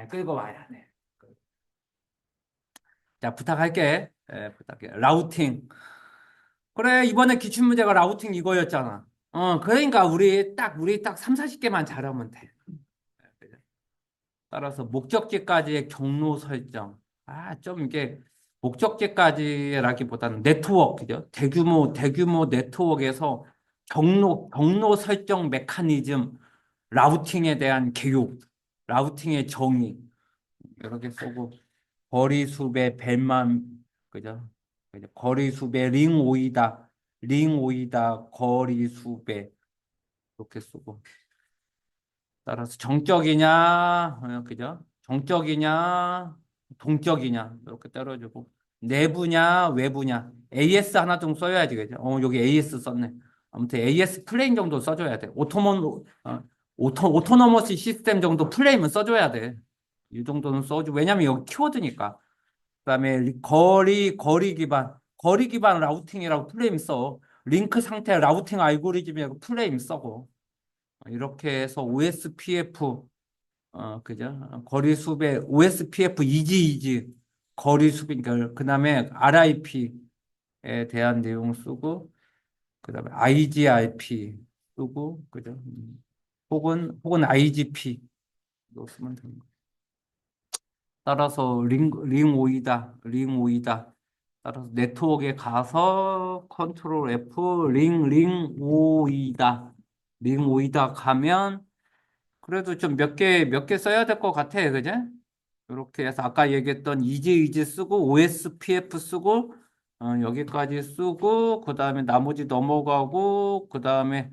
끌고 와야 돼. 자, 부탁할게. 부탁해. 라우팅. 그래, 이번에 기출문제가 라우팅 이거였잖아. 그러니까 우리 딱 3, 40개만 잘하면 돼. 따라서 목적지까지의 경로 설정. 좀 이게 목적지까지라기보다는 네트워크죠. 대규모 네트워크에서 경로 설정 메커니즘, 라우팅에 대한 교육, 라우팅의 정의, 이렇게 쓰고, 거리수배 벨만, 그죠? 그죠? 거리수배 링 오이다. 링 오이다, 거리 수배 이렇게 쓰고. 따라서 정적이냐, 그죠? 정적이냐, 동적이냐 이렇게 때려주고. 내부냐, 외부냐. AS 하나 좀 써야지, 그죠? 여기 AS 썼네. 아무튼 AS 플레인 정도 써줘야 돼. 오토노머스 시스템 정도 플레임은 써줘야 돼. 이 정도는 써줘. 왜냐면 여기 키워드니까. 그다음에 거리 기반 라우팅이라고 플레임 써. 링크 상태 라우팅 알고리즘이라고 플레임 써고. 이렇게 해서 OSPF 그죠? 거리 수배 OSPF 이지 거리 수배 그다음에 RIP에 대한 내용 쓰고 그다음에 IGRP 쓰고 그죠? 혹은 IGP 이거 쓰면 됩니다. 따라서 링 오이다. 따라서 네트워크에 가서 컨트롤 F 링 오이다. 링 오이다 가면 그래도 좀 몇 개 써야 될 것 같아. 그제? 이렇게 해서 아까 얘기했던 이지 쓰고 OSPF 쓰고 여기까지 쓰고 그다음에 나머지 넘어가고 그다음에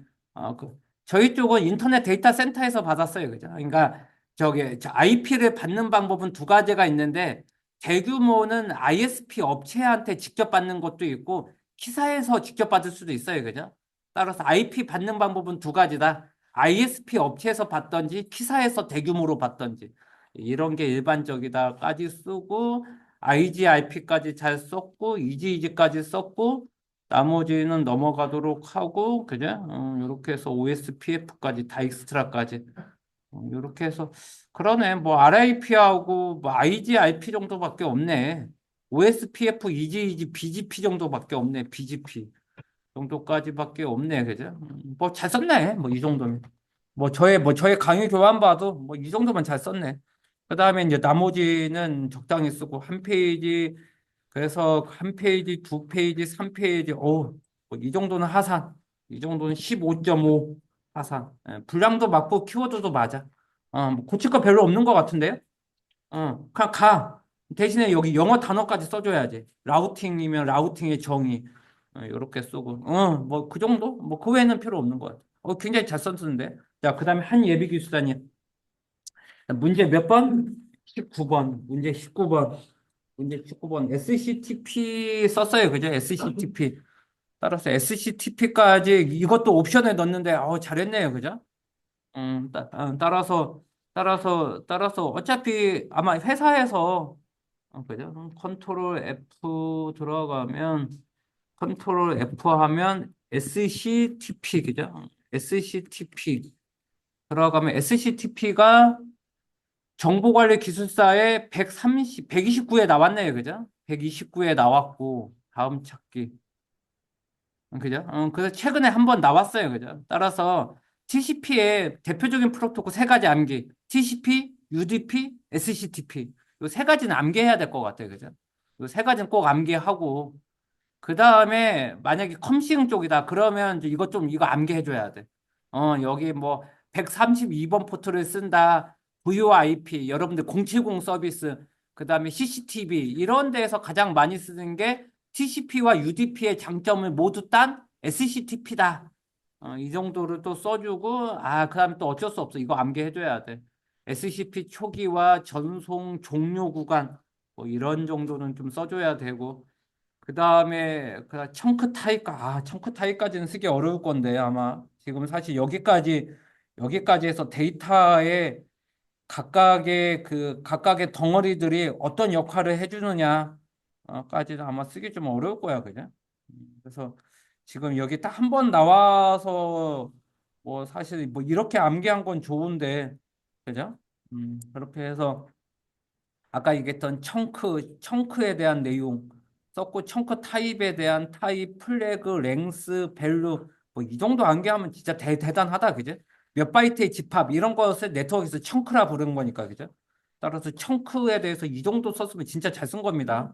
저희 쪽은 인터넷 데이터 센터에서 받았어요. 그죠? 그러니까 저기 IP를 받는 방법은 두 가지가 있는데 대규모는 ISP 업체한테 직접 받는 것도 있고 기사에서 직접 받을 수도 있어요. 그죠? 따라서 IP 받는 방법은 두 가지다. ISP 업체에서 받던지 기사에서 대규모로 받던지 이런 게 일반적이다까지 쓰고 IGRP까지 잘 썼고 EGEG까지 썼고 나머지는 넘어가도록 하고 그죠? 이렇게 해서 OSPF까지 다 익스트라까지 이렇게 해서 그러네 뭐 RIP하고 뭐 IGRP 정도밖에 없네. OSPF, EGEG, BGP 정도밖에 없네. BGP 정도까지밖에 없네. 그죠? 뭐 잘 썼네. 뭐 이 정도면. 뭐 저의 강의 교환 봐도 뭐 이 정도면 잘 썼네. 그다음에 이제 나머지는 적당히 쓰고 한 페이지 그래서 한 페이지, 두 페이지, 3페이지 뭐이 정도는 하산. 이 정도는 15.5 하산. 분량도 맞고 키워드도 맞아. 뭐 고칠 거 별로 없는 것 같은데요? 그냥 가. 대신에 여기 영어 단어까지 써줘야지. 라우팅이면 라우팅의 정의. 이렇게 쓰고. 뭐 그 정도? 뭐 그 외에는 필요 없는 것 같아. 굉장히 잘 썼는데. 자, 그 다음에 한 예비 교수단님. 문제 몇 번? 19번. 문제 19번. 문제 19번. SCTP 썼어요. 그죠? SCTP. 따라서 SCTP까지 이것도 옵션에 넣었는데, 잘했네요. 그죠? 따라서 어차피 아마 회사에서, 그죠? 컨트롤 F 하면 SCTP, 그죠? SCTP 들어가면 SCTP가 정보관리기술사에 129에 나왔네요. 그죠? 129에 나왔고, 다음 찾기. 그죠? 그래서 최근에 한번 나왔어요. 그죠? 따라서 TCP의 대표적인 프로토콜 세 가지 암기. TCP, UDP, SCTP. 이 세 가지는 암기해야 될 것 같아요. 그죠? 이 세 가지는 꼭 암기하고, 그 다음에 만약에 컴싱 쪽이다. 그러면 이제 이거 암기해줘야 돼. 여기 뭐 132번 포트를 쓴다. VoIP, 여러분들 070 서비스, 그 다음에 CCTV 이런 데에서 가장 많이 쓰는 게 TCP와 UDP의 장점을 모두 딴 SCTP다. 이 정도를 또 써주고, 그 다음에 또 어쩔 수 없어. 이거 암기해줘야 돼. SCP 초기화, 전송, 종료 구간, 뭐 이런 정도는 좀 써줘야 되고, 그 다음에 청크 타입까지는 쓰기 어려울 건데 아마 지금 사실 여기까지 해서 데이터의 각각의 덩어리들이 어떤 역할을 해주느냐까지는 아마 쓰기 좀 어려울 거야 그냥. 그래서 지금 여기 딱 한 번 나와서 뭐 사실 뭐 이렇게 암기한 건 좋은데 그죠? 그렇게 해서 아까 얘기했던 청크에 대한 내용 썼고, 청크 타입에 대한 타입, 플래그, 랭스, 밸류, 뭐 이 정도 암기하면 진짜 대단하다, 그죠? 몇 바이트의 집합, 이런 것을 네트워크에서 청크라 부르는 거니까, 그죠? 따라서 청크에 대해서 이 정도 썼으면 진짜 잘 쓴 겁니다.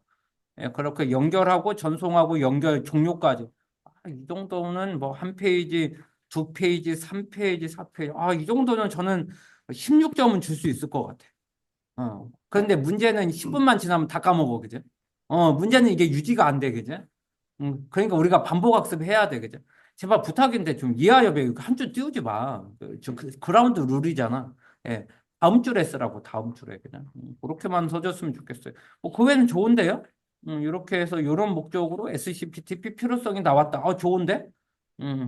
그렇게 연결하고 전송하고 연결 종료까지. 이 정도는 뭐 한 페이지, 두 페이지, 3페이지, 4페이지. 이 정도는 저는 16점은 줄 수 있을 것 같아. 그런데 문제는 10분만 지나면 다 까먹어, 그죠? 문제는 이게 유지가 안 돼, 그죠? 그러니까 우리가 반복 학습해야 돼, 그죠? 제발 부탁인데 좀 이하여 배우 한 줄 띄우지 마. 그라운드 룰이잖아. 예. 다음 줄에 쓰라고, 다음 줄에 그냥. 그렇게만 써줬으면 좋겠어요. 뭐, 그 외에는 좋은데요? 이렇게 해서 이런 목적으로 SCPTP 필요성이 나왔다. 좋은데?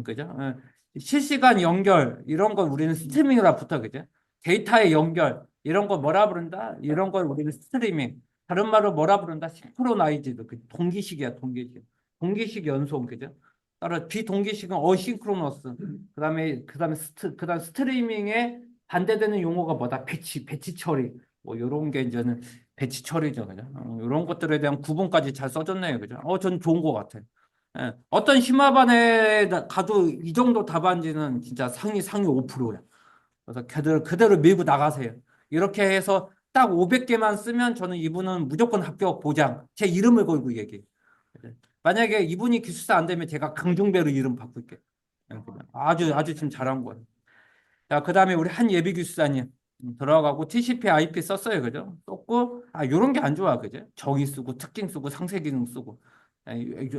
그죠? 예. 실시간 연결, 이런 걸 우리는 스트리밍이라 붙어, 그죠? 데이터의 연결, 이런 걸 뭐라 부른다? 이런 걸 우리는 스트리밍. 다른 말로 뭐라 부른다? 시크로나이즈드. 동기식이야, 동기식. 동기식 연속, 그죠? 따라 비동기식은 어싱크로너스. 그다음 스트리밍에 반대되는 용어가 뭐다? 배치 처리. 뭐 이런 게 이제는 배치 처리죠, 그죠? 이런 것들에 대한 구분까지 잘 써줬네요, 그죠? 전 좋은 것 같아요. 예. 어떤 심화반에 가도 이 정도 답안지는 진짜 상위 5%야. 그래서 그대로 밀고 나가세요. 이렇게 해서 딱 500개만 쓰면 저는 이분은 무조건 합격 보장. 제 이름을 걸고 얘기해. 만약에 이분이 기술사 안 되면 제가 강중배로 이름 바꿀게. 아주 지금 잘한 거예요. 자, 그다음에 우리 한 예비 기술사님 들어가고 TCP IP 썼어요. 그죠? 썼고 요런 게 안 좋아. 그죠? 정의 쓰고 특징 쓰고 상세 기능 쓰고.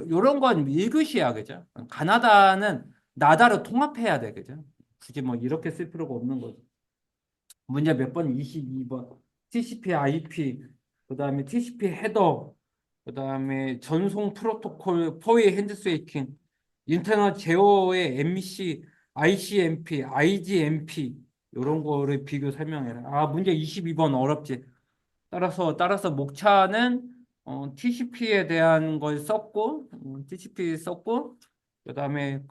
요런 건 1교시야. 그죠? 가나다는 나다로 통합해야 돼. 그죠? 굳이 뭐 이렇게 쓸 필요가 없는 거죠. 문제 몇 번? 22번. TCP IP, 그다음에 TCP 헤더, 그다음에 전송 프로토콜 포웨이 핸드쉐이킹, 인터넷 제어의 MC, ICMP, IGMP 이런 거를 비교 설명해라. 문제 22번 어렵지. 따라서 목차는 TCP에 대한 걸 썼고, TCP 썼고, 그다음에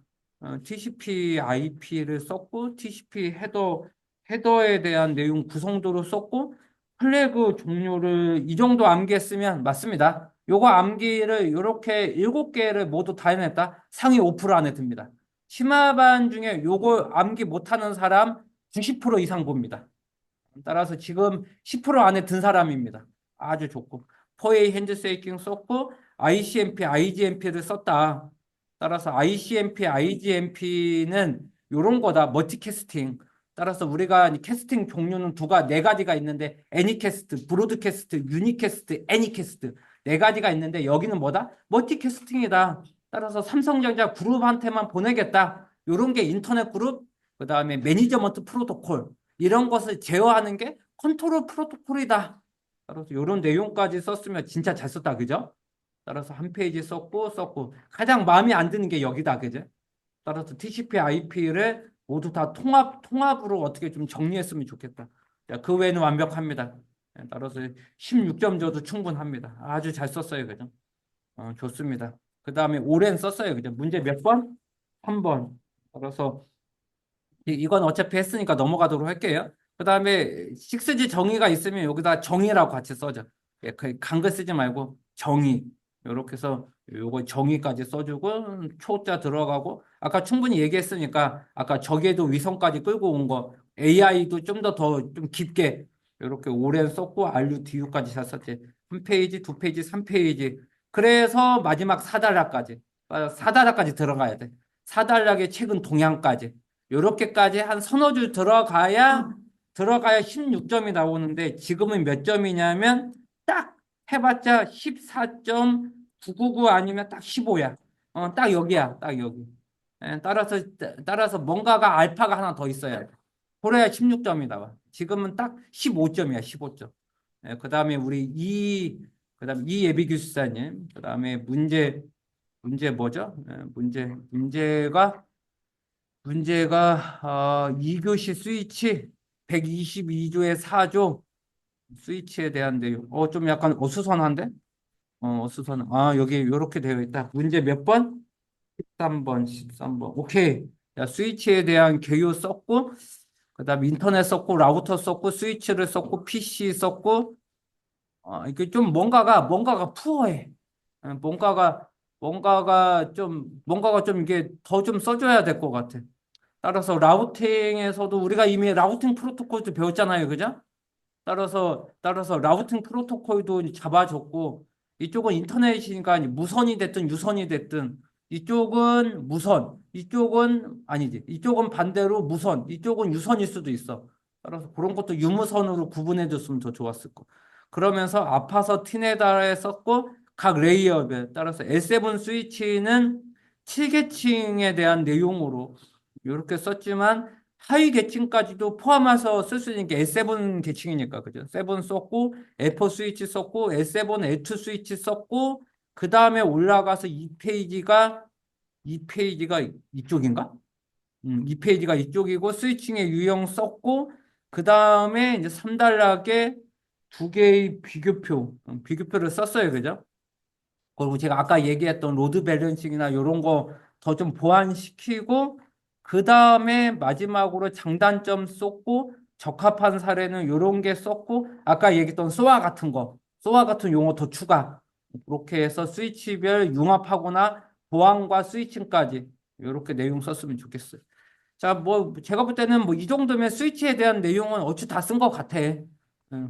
TCP IP를 썼고, TCP 헤더에 대한 내용 구성도를 썼고, 플래그 종류를 이 정도 암기했으면 맞습니다. 요거 암기를 이렇게 7개를 모두 다 해냈다. 상위 5% 안에 듭니다. 심화반 중에 요거 암기 못하는 사람 90% 이상 봅니다. 따라서 지금 10% 안에 든 사람입니다. 아주 좋고. 포웨이 핸드쉐이킹 썼고 ICMP, IGMP를 썼다. 따라서 ICMP, IGMP는 이런 거다. 멀티캐스팅. 따라서 우리가 캐스팅 종류는 네 가지가 있는데 애니캐스트, 브로드캐스트, 유니캐스트, 애니캐스트 네 가지가 있는데 여기는 뭐다? 멀티캐스팅이다. 따라서 삼성전자 그룹한테만 보내겠다. 이런 게 인터넷 그룹, 그다음에 매니저먼트 프로토콜 이런 것을 제어하는 게 컨트롤 프로토콜이다. 따라서 이런 내용까지 썼으면 진짜 잘 썼다, 그죠? 따라서 한 페이지 썼고 가장 마음에 안 드는 게 여기다, 그죠? 따라서 TCP IP를 모두 다 통합으로 어떻게 좀 정리했으면 좋겠다. 자, 그 외에는 완벽합니다. 따라서 16점 줘도 충분합니다. 아주 잘 썼어요, 그죠? 좋습니다. 그 다음에 오랜 썼어요, 그죠? 문제 몇 번? 3번. 따라서 이건 어차피 했으니까 넘어가도록 할게요. 그 다음에 6G 정의가 있으면 여기다 정의라고 같이 써줘. 강글 쓰지 말고 정의. 이렇게 해서 요거 정의까지 써주고 초자 들어가고 아까 충분히 얘기했으니까 아까 저기에도 위성까지 끌고 온 거 AI도 좀 더 깊게 이렇게 오랜 썼고 RUDU까지 잘 썼지. 한 페이지, 두 페이지, 3페이지. 그래서 마지막 4단락까지. 4단락까지 들어가야 돼. 4단락의 최근 동향까지. 요렇게까지 한 서너 줄 들어가야 16점이 나오는데 지금은 몇 점이냐면 딱 해봤자 14.999 아니면 딱 15야. 딱 여기야. 딱 여기. 따라서 뭔가가 알파가 하나 더 있어야 돼. 그래야 16점이 나와. 지금은 딱 15점이야. 15점. 그다음에 그다음에 이 예비 교수사님. 그다음에 문제 뭐죠? 문제가 2교시 스위치 122조의 4조 스위치에 대한 내용. 좀 약간 어수선한데? 어수선. 여기 이렇게 되어 있다. 문제 몇 번? 13번. 오케이. 야, 스위치에 대한 개요 썼고, 그다음 인터넷 썼고, 라우터 썼고, 스위치를 썼고, PC 썼고, 이게 좀 뭔가가 푸어해. 뭔가가 좀 이게 더 좀 써줘야 될 것 같아. 따라서 라우팅에서도 우리가 이미 라우팅 프로토콜도 배웠잖아요. 그죠? 따라서 라우팅 프로토콜도 잡아줬고 이쪽은 인터넷이니까 무선이 됐든 유선이 됐든 이쪽은 무선, 이쪽은 아니지. 이쪽은 반대로 무선, 이쪽은 유선일 수도 있어. 따라서 그런 것도 유무선으로 구분해 줬으면 더 좋았을 거. 그러면서 아파서 티네다에 썼고 각 레이어에 따라서 L7 스위치는 7계층에 대한 내용으로 이렇게 썼지만 하위 계층까지도 포함해서 쓸 수 있는 게 L7 계층이니까 그죠? 7 썼고 L4 스위치 썼고 L7, L2 스위치 썼고 그 다음에 올라가서 이 페이지가 이쪽인가? 2페이지가 이쪽이고 스위칭의 유형 썼고 그 다음에 이제 3단락에 두 개의 비교표를 썼어요. 그죠? 그리고 제가 아까 얘기했던 로드 밸런싱이나 이런 거 더 좀 보완시키고 그 다음에 마지막으로 장단점 썼고 적합한 사례는 이런 게 썼고 아까 얘기했던 소아 같은 용어 더 추가 그렇게 해서 스위치별 융합하거나 보안과 스위칭까지 이렇게 내용 썼으면 좋겠어요. 자, 뭐 제가 볼 때는 뭐 이 정도면 스위치에 대한 내용은 어찌 다 쓴 것 같아.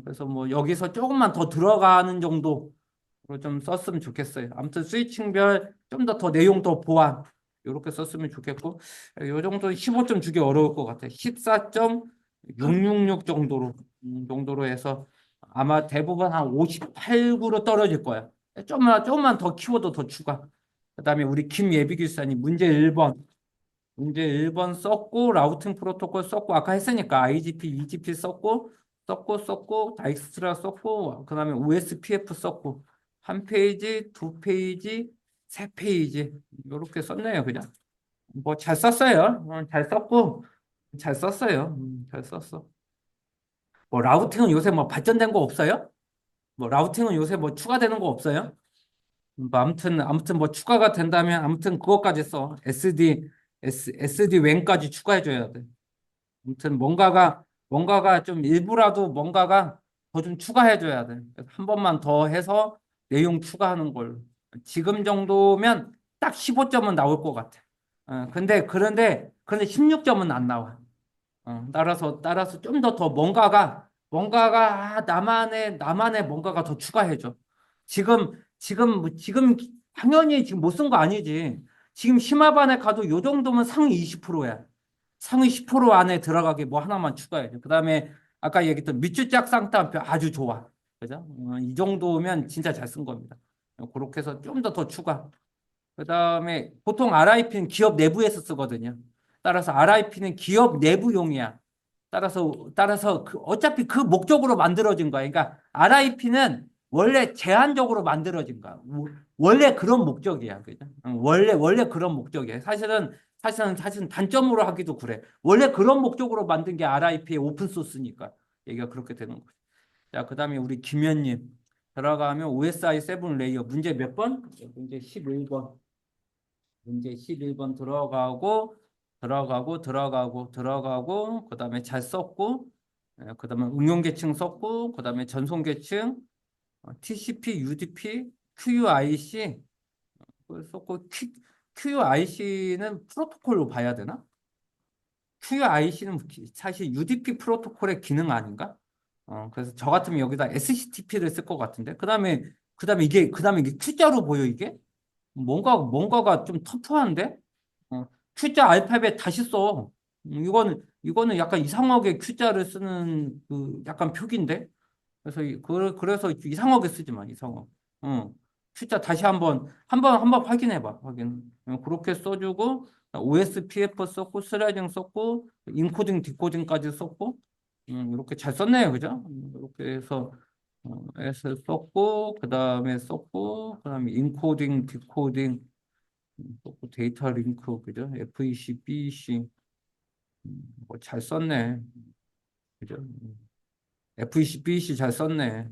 그래서 뭐 여기서 조금만 더 들어가는 정도로 좀 썼으면 좋겠어요. 아무튼 스위칭별 좀 더 내용 더 보완 이렇게 썼으면 좋겠고 이 정도 15점 주기 어려울 것 같아. 14.666 정도로 해서 아마 대부분 한 58, 9로 떨어질 거야. 조금만 더 키워도 더 추가. 그다음에 우리 김예비 교수님 문제 1번 썼고 라우팅 프로토콜 썼고 아까 했으니까 IGP, EGP 썼고 다익스트라 썼고 그다음에 OSPF 썼고 한 페이지, 두 페이지, 세 페이지 이렇게 썼네요. 그냥 뭐 잘 썼어요. 잘 썼고 잘 썼어요. 잘 썼어. 뭐 라우팅은 요새 뭐 발전된 거 없어요? 뭐 라우팅은 요새 뭐 추가되는 거 없어요? 뭐 아무튼 뭐 추가가 된다면 아무튼 그것까지 써. SD 웬까지 추가해줘야 돼. 아무튼 뭔가가 좀 일부라도 뭔가가 더 좀 추가해줘야 돼. 그래서 한 번만 더 해서 내용 추가하는 걸로. 지금 정도면 딱 15점은 나올 것 같아. 그런데 16점은 안 나와. 따라서 좀 더 뭔가가 나만의 뭔가가 더 추가해줘. 지금 당연히 지금 못 쓴 거 아니지. 지금 심화반에 가도 요 정도면 상위 20%야. 상위 10% 안에 들어가게 뭐 하나만 추가해줘. 그다음에 아까 얘기했던 밑줄짝 쌍따옴표 아주 좋아. 그죠? 이 정도면 진짜 잘 쓴 겁니다. 그렇게 해서 좀 더 추가. 그다음에 보통 RIP는 기업 내부에서 쓰거든요. 따라서 RIP는 기업 내부용이야. 따라서 어차피 그 목적으로 만들어진 거야. 그러니까 RIP는 원래 제한적으로 만들어진 거야. 원래 그런 목적이야. 그죠? 원래 그런 목적이야. 사실은 단점으로 하기도 그래. 원래 그런 목적으로 만든 게 RIP의 오픈 소스니까 얘기가 그렇게 되는 거죠. 자, 그다음에 우리 김현님 들어가면 OSI 7 레이어 문제 몇 번? 문제 11번. 문제 11번 들어가고 그다음에 잘 썼고 그다음에 응용 계층 썼고 그다음에 전송 계층 TCP, UDP, QUIC 썼고 QUIC는 프로토콜로 봐야 되나? QUIC는 사실 UDP 프로토콜의 기능 아닌가? 그래서 저 같으면 여기다 SCTP를 쓸 것 같은데. 그다음에 이게 Q자로 보여 이게? 뭔가가 좀 터프한데? Q자 알파벳 다시 써. 이거는 약간 이상하게 Q자를 쓰는 그 약간 표기인데? 그래서 이상하게 쓰지 마, 이상하게. Q자 다시 한번 확인해봐, 확인. 그렇게 써주고, OSPF 썼고, 스라이딩 썼고, 인코딩, 디코딩까지 썼고, 이렇게 잘 썼네요, 그죠? 이렇게 해서 썼고, 그 다음에 인코딩, 디코딩, 썼고, 데이터 링크, 그죠? FEC, BEC, 뭐잘 썼네, 그죠? FEC, BEC 잘 썼네.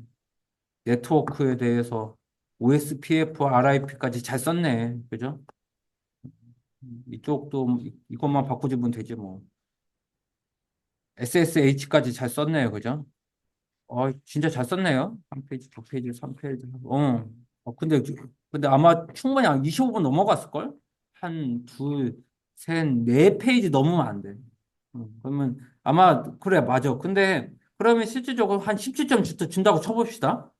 네트워크에 대해서 OSPF, RIP까지 잘 썼네. 그죠? 이쪽도 이것만 바꾸면 되지 뭐. SSH까지 잘 썼네요. 그죠? 진짜 잘 썼네요. 한 페이지, 두 페이지, 3페이지. 근데 아마 충분히 한 25분 넘어갔을걸? 한, 둘, 셋, 네 페이지 넘으면 안 돼. 그러면 아마, 그래, 맞아. 근데 그러면 실질적으로 한 17점 준다고 쳐봅시다.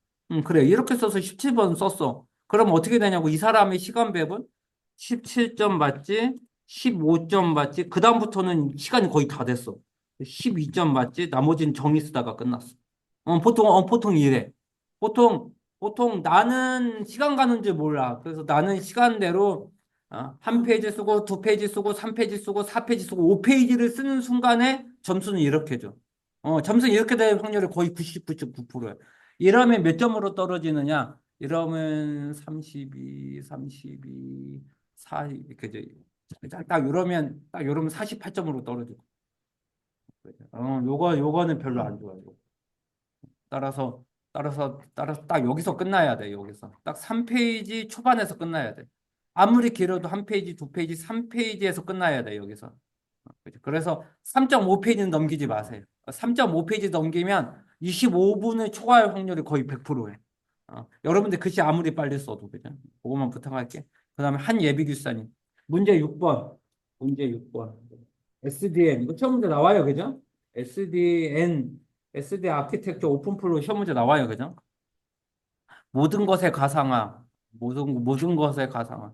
그래. 이렇게 써서 17번 썼어. 그럼 어떻게 되냐고. 이 사람의 시간 배분 17점 맞지? 15점 맞지? 그다음부터는 시간이 거의 다 됐어. 12점 맞지? 나머지는 정리 쓰다가 끝났어. 보통 이래. 보통 보통 나는 시간 가는 줄 몰라. 그래서 나는 시간대로 한 페이지 쓰고 두 페이지 쓰고 3페이지 쓰고 4페이지 쓰고 5페이지를 쓰는 순간에 점수는 이렇게 줘. 점수는 이렇게 될 확률이 거의 99.9%야. 이러면 몇 점으로 떨어지느냐? 이러면 32, 32, 4, 그죠? 딱 이러면 48점으로 떨어지고. 요거는 별로 안 좋아요. 따라서 따라서 딱 여기서 끝나야 돼. 여기서 딱 3페이지 초반에서 끝나야 돼. 아무리 길어도 한 페이지, 두 페이지, 3페이지에서 끝나야 돼. 여기서. 그죠? 그래서 3.5페이지는 넘기지 마세요. 3.5페이지 넘기면 25분을 초과할 확률이 거의 100%예요. 여러분들 글씨 아무리 빨리 써도 그죠? 그거만 부탁할게. 그다음에 한예비규사님 문제 6번. 문제 6번. SDN 이거 시험 문제 나와요. 그죠? SD 아키텍처 오픈 프로 시험 문제 나와요. 그죠? 모든 것의 가상화. 모든 것의 가상화.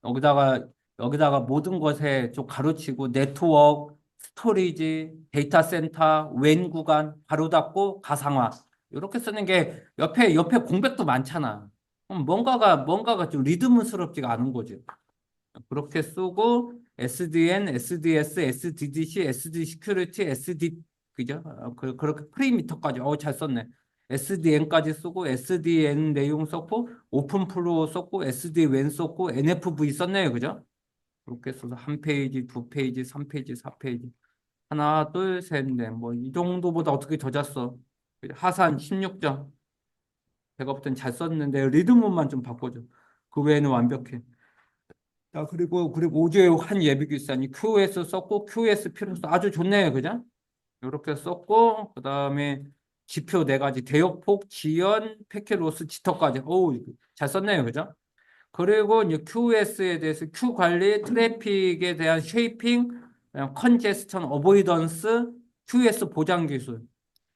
여기다가 여기다가 모든 것에 좀 가로치고 네트워크, 스토리지, 데이터 센터, 웬 구간 가로 닫고 가상화. 이렇게 쓰는 게 옆에 공백도 많잖아. 그럼 뭔가가 좀 리드문스럽지가 않은 거지. 그렇게 쓰고 SDN, SDS, SDDC, SD 시큐리티, SD 그죠? 그렇게 프리미터까지 잘 썼네. SDN까지 쓰고 SDN 내용 썼고 오픈 플로어 썼고 SD-WAN 썼고 NFV 썼네요. 그죠? 그렇게 써서 한 페이지, 두 페이지, 3페이지, 4페이지. 하나, 둘, 셋, 넷. 뭐 이 정도보다 어떻게 더 잤어? 하산 16점. 제가 볼 땐 잘 썼는데 리듬만 좀 바꿔줘. 그 외에는 완벽해. 그리고 오조의 한 예비규사니 QS 썼고 QS 필요성 아주 좋네요. 그죠? 이렇게 썼고 그다음에 지표 네 가지 대역폭, 지연, 패킷로스, 지터까지. 잘 썼네요. 그죠? 그리고 이제 QS에 대해서 Q 관리, 트래픽에 대한 쉐이핑, 컨제스천 어보이던스, QS 보장 기술.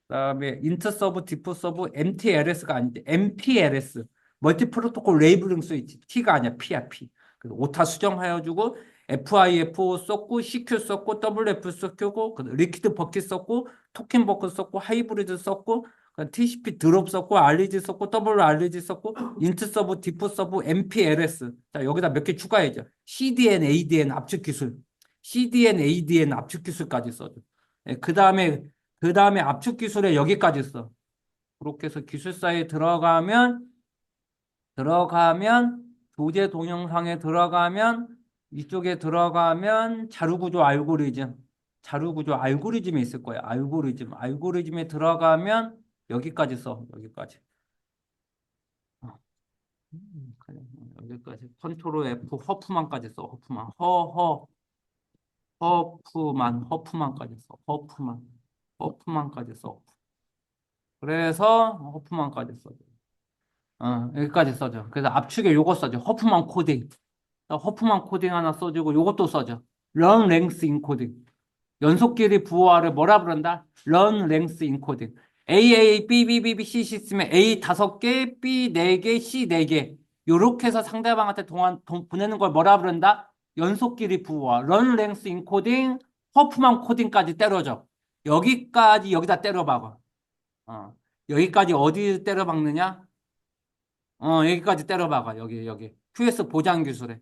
그다음에 인터서브, 디프서브, MTLS가 아닌데 MPLS, 멀티 프로토콜 레이블링 스위치. T가 아니야. P야, P. 그래서 오타 수정하여 주고 FIFO 썼고 CQ 썼고 WF 썼고 리퀴드 버킷 썼고 토켄 버킷 썼고 하이브리드 썼고 TCP 드롭 썼고 REG 썼고 WREG 썼고 인트서브, 디프서브, MPLS. 자, 여기다 몇 개 추가해줘. CDN, ADN 압축 기술. CDN, ADN 압축 기술까지 써줘. 그 다음에 압축 기술에 여기까지 써. 그렇게 해서 기술사에 들어가면 교재 동영상에 들어가면 이쪽에 들어가면 자료구조 알고리즘이 있을 거야. 알고리즘에 들어가면 여기까지 써. 여기까지. 그래. 여기까지 컨트롤 F 허프만까지 써. 허프만까지 써. 허프만까지 써. 그래서 허프만까지 써줘. 여기까지 써줘. 그래서 압축에 요거 써줘. 허프만 코딩. 허프만 코딩 하나 써주고 요것도 써줘. run length encoding. 연속 길이 부호화를 뭐라 부른다? run length encoding. B, B, B, B, C, C 쓰면 A 5개, B 4개, C 4개. 요렇게 해서 상대방한테 보내는 걸 뭐라 부른다? 연속 길이 부호화. run length encoding, 허프만 코딩까지 때려줘. 여기다 때려박아. 여기까지 어디 때려박느냐? 여기까지 때려박아. 여기. QS 보장 기술에.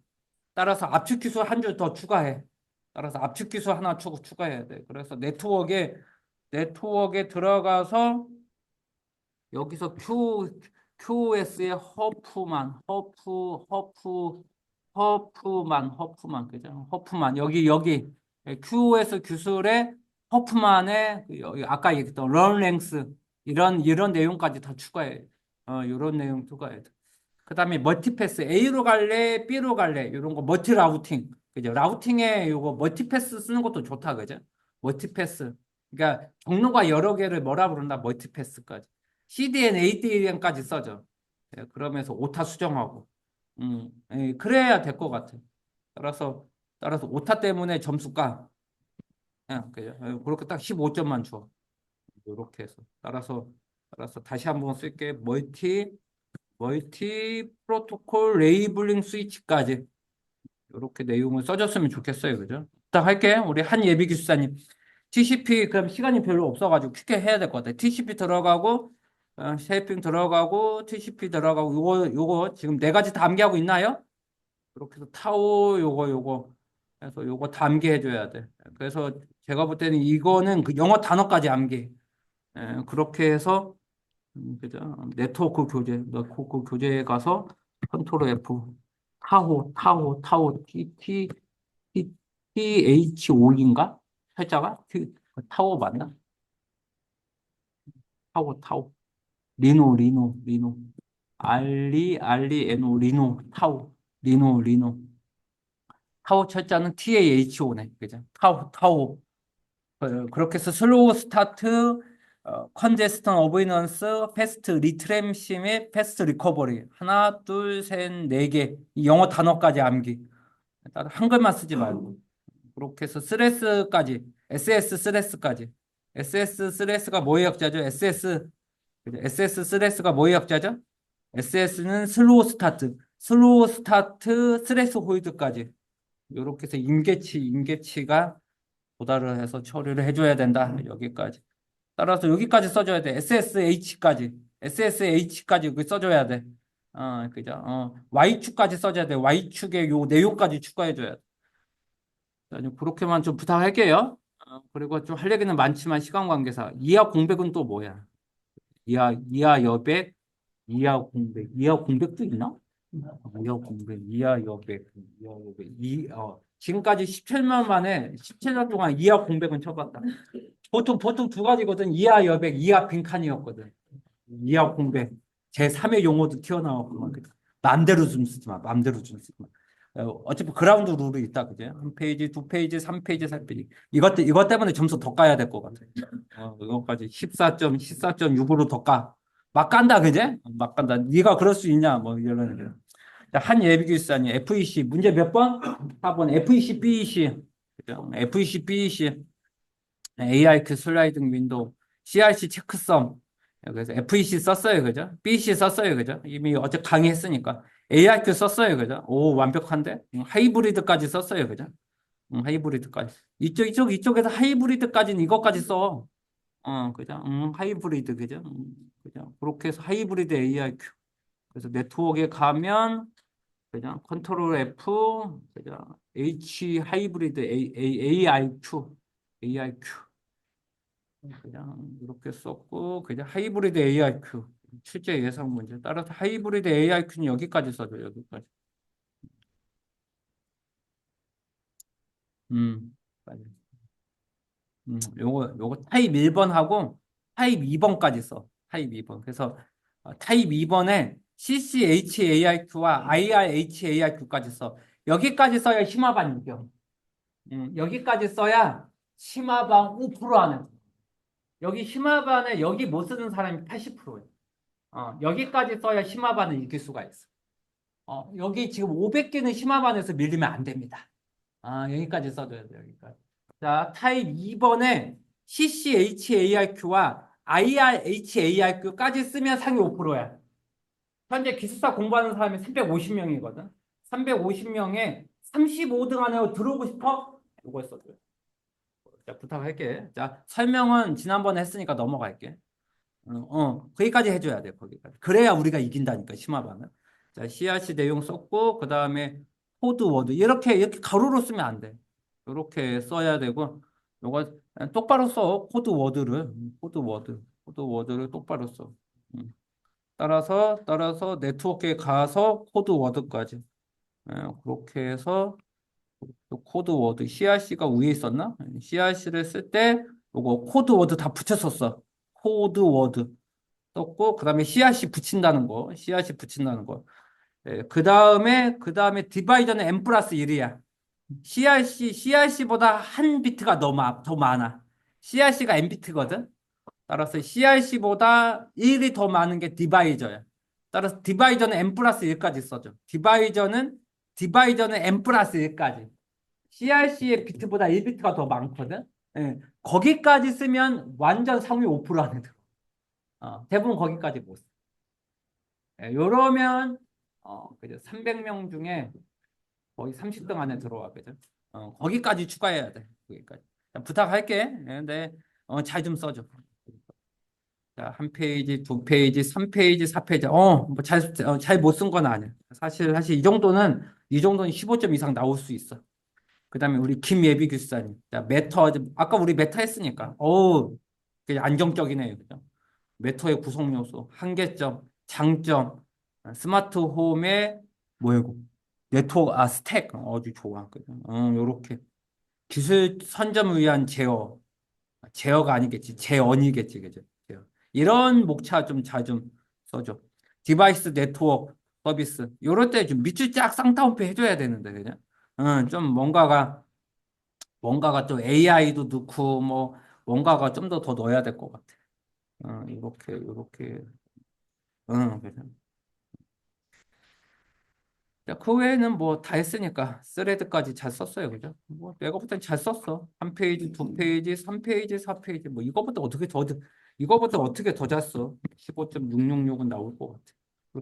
따라서 압축 기술 한 줄 더 추가해. 따라서 압축 기술 하나 추가해야 돼. 그래서 네트워크에 들어가서 여기서 QS의 허프만, 그죠? 허프만. 여기. QS 기술에 허프만의 여기 아까 얘기했던 런랭스 이런 내용까지 다 추가해. 이런 내용 추가해. 그다음에 멀티패스 A로 갈래, B로 갈래 이런 거 멀티 라우팅. 그죠? 라우팅에 요거 멀티패스 쓰는 것도 좋다. 그죠? 멀티패스. 그러니까 경로가 여러 개를 뭐라 부른다? 멀티패스까지. CDN, ADN까지 써져. 그러면서 오타 수정하고. 그래야 될 것 같아. 따라서 오타 때문에 점수 까. 그죠? 그렇게 딱 15점만 줘. 이렇게 해서. 따라서 다시 한번 쓸게. 멀티 프로토콜 레이블링 스위치까지 이렇게 내용을 써줬으면 좋겠어요. 그죠? 딱 할게. 우리 한 예비 기술사님. TCP 그럼 시간이 별로 없어가지고 쉽게 해야 될 것 같아. TCP 들어가고 쉐이핑 들어가고 TCP 들어가고 요거 지금 네 가지 다 암기하고 있나요? 그렇게 해서 타오 요거 그래서 요거 다 암기해 줘야 돼. 그래서 제가 볼 때는 이거는 그 영어 단어까지 암기. 그렇게 해서 그죠? 네트워크 교재에 가서 컨트롤 F 타오 THO인가? 살자가 타오 맞나? 타오 리노 알리 리노 리노 타오 철자는 TAHO네 그죠? 타오 그렇게 해서 슬로우 스타트 컨제스턴 어베이넌스 패스트 리트램시 및 패스트 리커버리 하나 둘셋네 개 영어 단어까지 암기 따로 한글만 쓰지 말고 그렇게 해서 스레스까지 SS 스레스가 뭐의 약자죠? SS 스레스가 뭐의 약자죠? SS는 슬로우 스타트 스레스 홀드까지 이렇게 해서 임계치가 도달을 해서 처리를 해줘야 된다. 여기까지. 따라서 여기까지 써줘야 돼. SSH까지 여기 써줘야 돼. 그죠? Y축까지 써줘야 돼. Y축의 요 내용까지 추가해줘야 돼. 그렇게만 좀 부탁할게요. 그리고 좀 할 얘기는 많지만 시간 관계상 이하 공백은 또 뭐야? 이하 여백, 이하 공백도 있나? 이하 여백, 지금까지 17년 만에 17년 동안 이하 공백은 쳐봤다. 보통 두 가지거든. 이하 여백, 이하 빈칸이었거든. 이하 공백. 제3의 용어도 튀어나왔구만. 맘대로 좀 쓰지 마. 맘대로 좀 쓰지 마. 어차피 그라운드 룰이 있다, 그제? 한 페이지, 두 페이지, 3페이지, 4페이지. 이것 때문에 점수 더 까야 될 것 같아. 이것까지 14.6으로 더 까. 막 깐다, 그제? 막 간다. 네가 그럴 수 있냐? 뭐, 이러는 거. 자, 한 예비교사님, FEC. 문제 몇 번? 4번. FEC, BEC. 그죠? FEC, BEC. AIQ 슬라이딩 윈도우, CRC 체크섬. 그래서 FEC 썼어요, 그죠? BC 썼어요, 그죠? 이미 어제 강의했으니까. AIQ 썼어요, 그죠? 오, 완벽한데? 하이브리드까지 썼어요, 그죠? 하이브리드까지. 이쪽에서 하이브리드까지는 이것까지 써. 그죠? 하이브리드, 그죠? 그죠? 그렇게 해서 하이브리드 AIQ. 그래서 네트워크에 가면, 그죠? 컨트롤 F, 그죠? H 하이브리드 AIQ. 그냥 이렇게 썼고 그냥 하이브리드 AIQ 실제 예상 문제 따라서 하이브리드 AIQ는 여기까지 써줘 여기까지. 맞아요. 요거 타입 1번하고 타입 2번까지 써. 타입 2번. 그래서 타입 2번에 CCHAIQ와 IRHAIQ까지 써. 여기까지 써야 심화반 이겨. 여기까지 써야 심화반 5% 하는. 여기 심화반에 여기 못 쓰는 사람이 80%예요. 여기까지 써야 심화반을 이길 수가 있어. 여기 지금 500개는 심화반에서 밀리면 안 됩니다. 여기까지 써줘야 돼요, 여기까지. 자, 타입 2번에 CCHARQ와 IRHARQ까지 쓰면 상위 5%야. 현재 기숙사 공부하는 사람이 350명이거든. 350명에 35등 안에 들어오고 싶어? 이거 써줘요. 자, 부탁할게. 자, 설명은 지난번에 했으니까 넘어갈게. 거기까지 해줘야 돼, 거기까지. 그래야 우리가 이긴다니까, 심화반은. 자, CRC 내용 썼고, 그 다음에 코드 워드. 이렇게 가로로 쓰면 안 돼. 이렇게 써야 되고, 요거 똑바로 써, 코드 워드를 똑바로 써. 음. 따라서 네트워크에 가서 코드 워드까지. 그렇게 해서 또 코드 워드, CRC가 위에 있었나? CRC를 쓸 때, 요거 코드 워드 다 붙였었어. 코드 워드. 썼고 그다음에 CRC 붙인다는 거. CRC 붙인다는 거. 그다음에 디바이저는 n 플러스 1이야. CRC보다 한 비트가 더 많아. CRC가 n 비트거든. 따라서 CRC보다 1이 더 많은 게 디바이저야. 따라서 디바이저는 n 플러스 1까지 써줘. 디바이저는 n 플러스 1까지. CRC의 비트보다 1비트가 더 많거든. 거기까지 쓰면 완전 상위 5% 안에 들어. 대부분 거기까지 못 써. 요러면 그죠? 300명 중에 거의 30등 안에 들어와 그죠? 거기까지 추가해야 돼. 거기까지. 자, 부탁할게. 근데 잘 좀 써줘. 자, 한 페이지, 두 페이지, 3페이지, 4페이지. 잘 못 쓴 건 아니야. 사실 이 정도는 15점 이상 나올 수 있어. 그다음에 우리 김예비 교수님. 자, 아까 우리 메타 했으니까. 그게 안정적이네요. 그죠? 메터의 구성 요소, 한계점, 장점, 스마트 홈의 뭐야 이거? 스택 아주 좋아. 그죠? 요렇게 기술 선점을 위한 제어가 아니겠지. 제언이겠지. 그죠? 제어. 이런 목차 좀 자주 써줘. 디바이스 네트워크 서비스. 요럴 때 좀 밑줄 쫙 쌍따옴표 해줘야 되는데, 그죠? 좀 뭔가가 좀 AI도 넣고, 뭐, 뭔가가 좀 더 넣어야 될 것 같아. 이렇게. 그죠? 그 외에는 뭐 다 했으니까 스레드까지 잘 썼어요. 그죠? 뭐 내가 볼 땐 잘 썼어. 한 페이지, 두 페이지, 3페이지, 4페이지. 뭐 이거보다 어떻게 더 잘 써? 15.666은 나올 것 같아.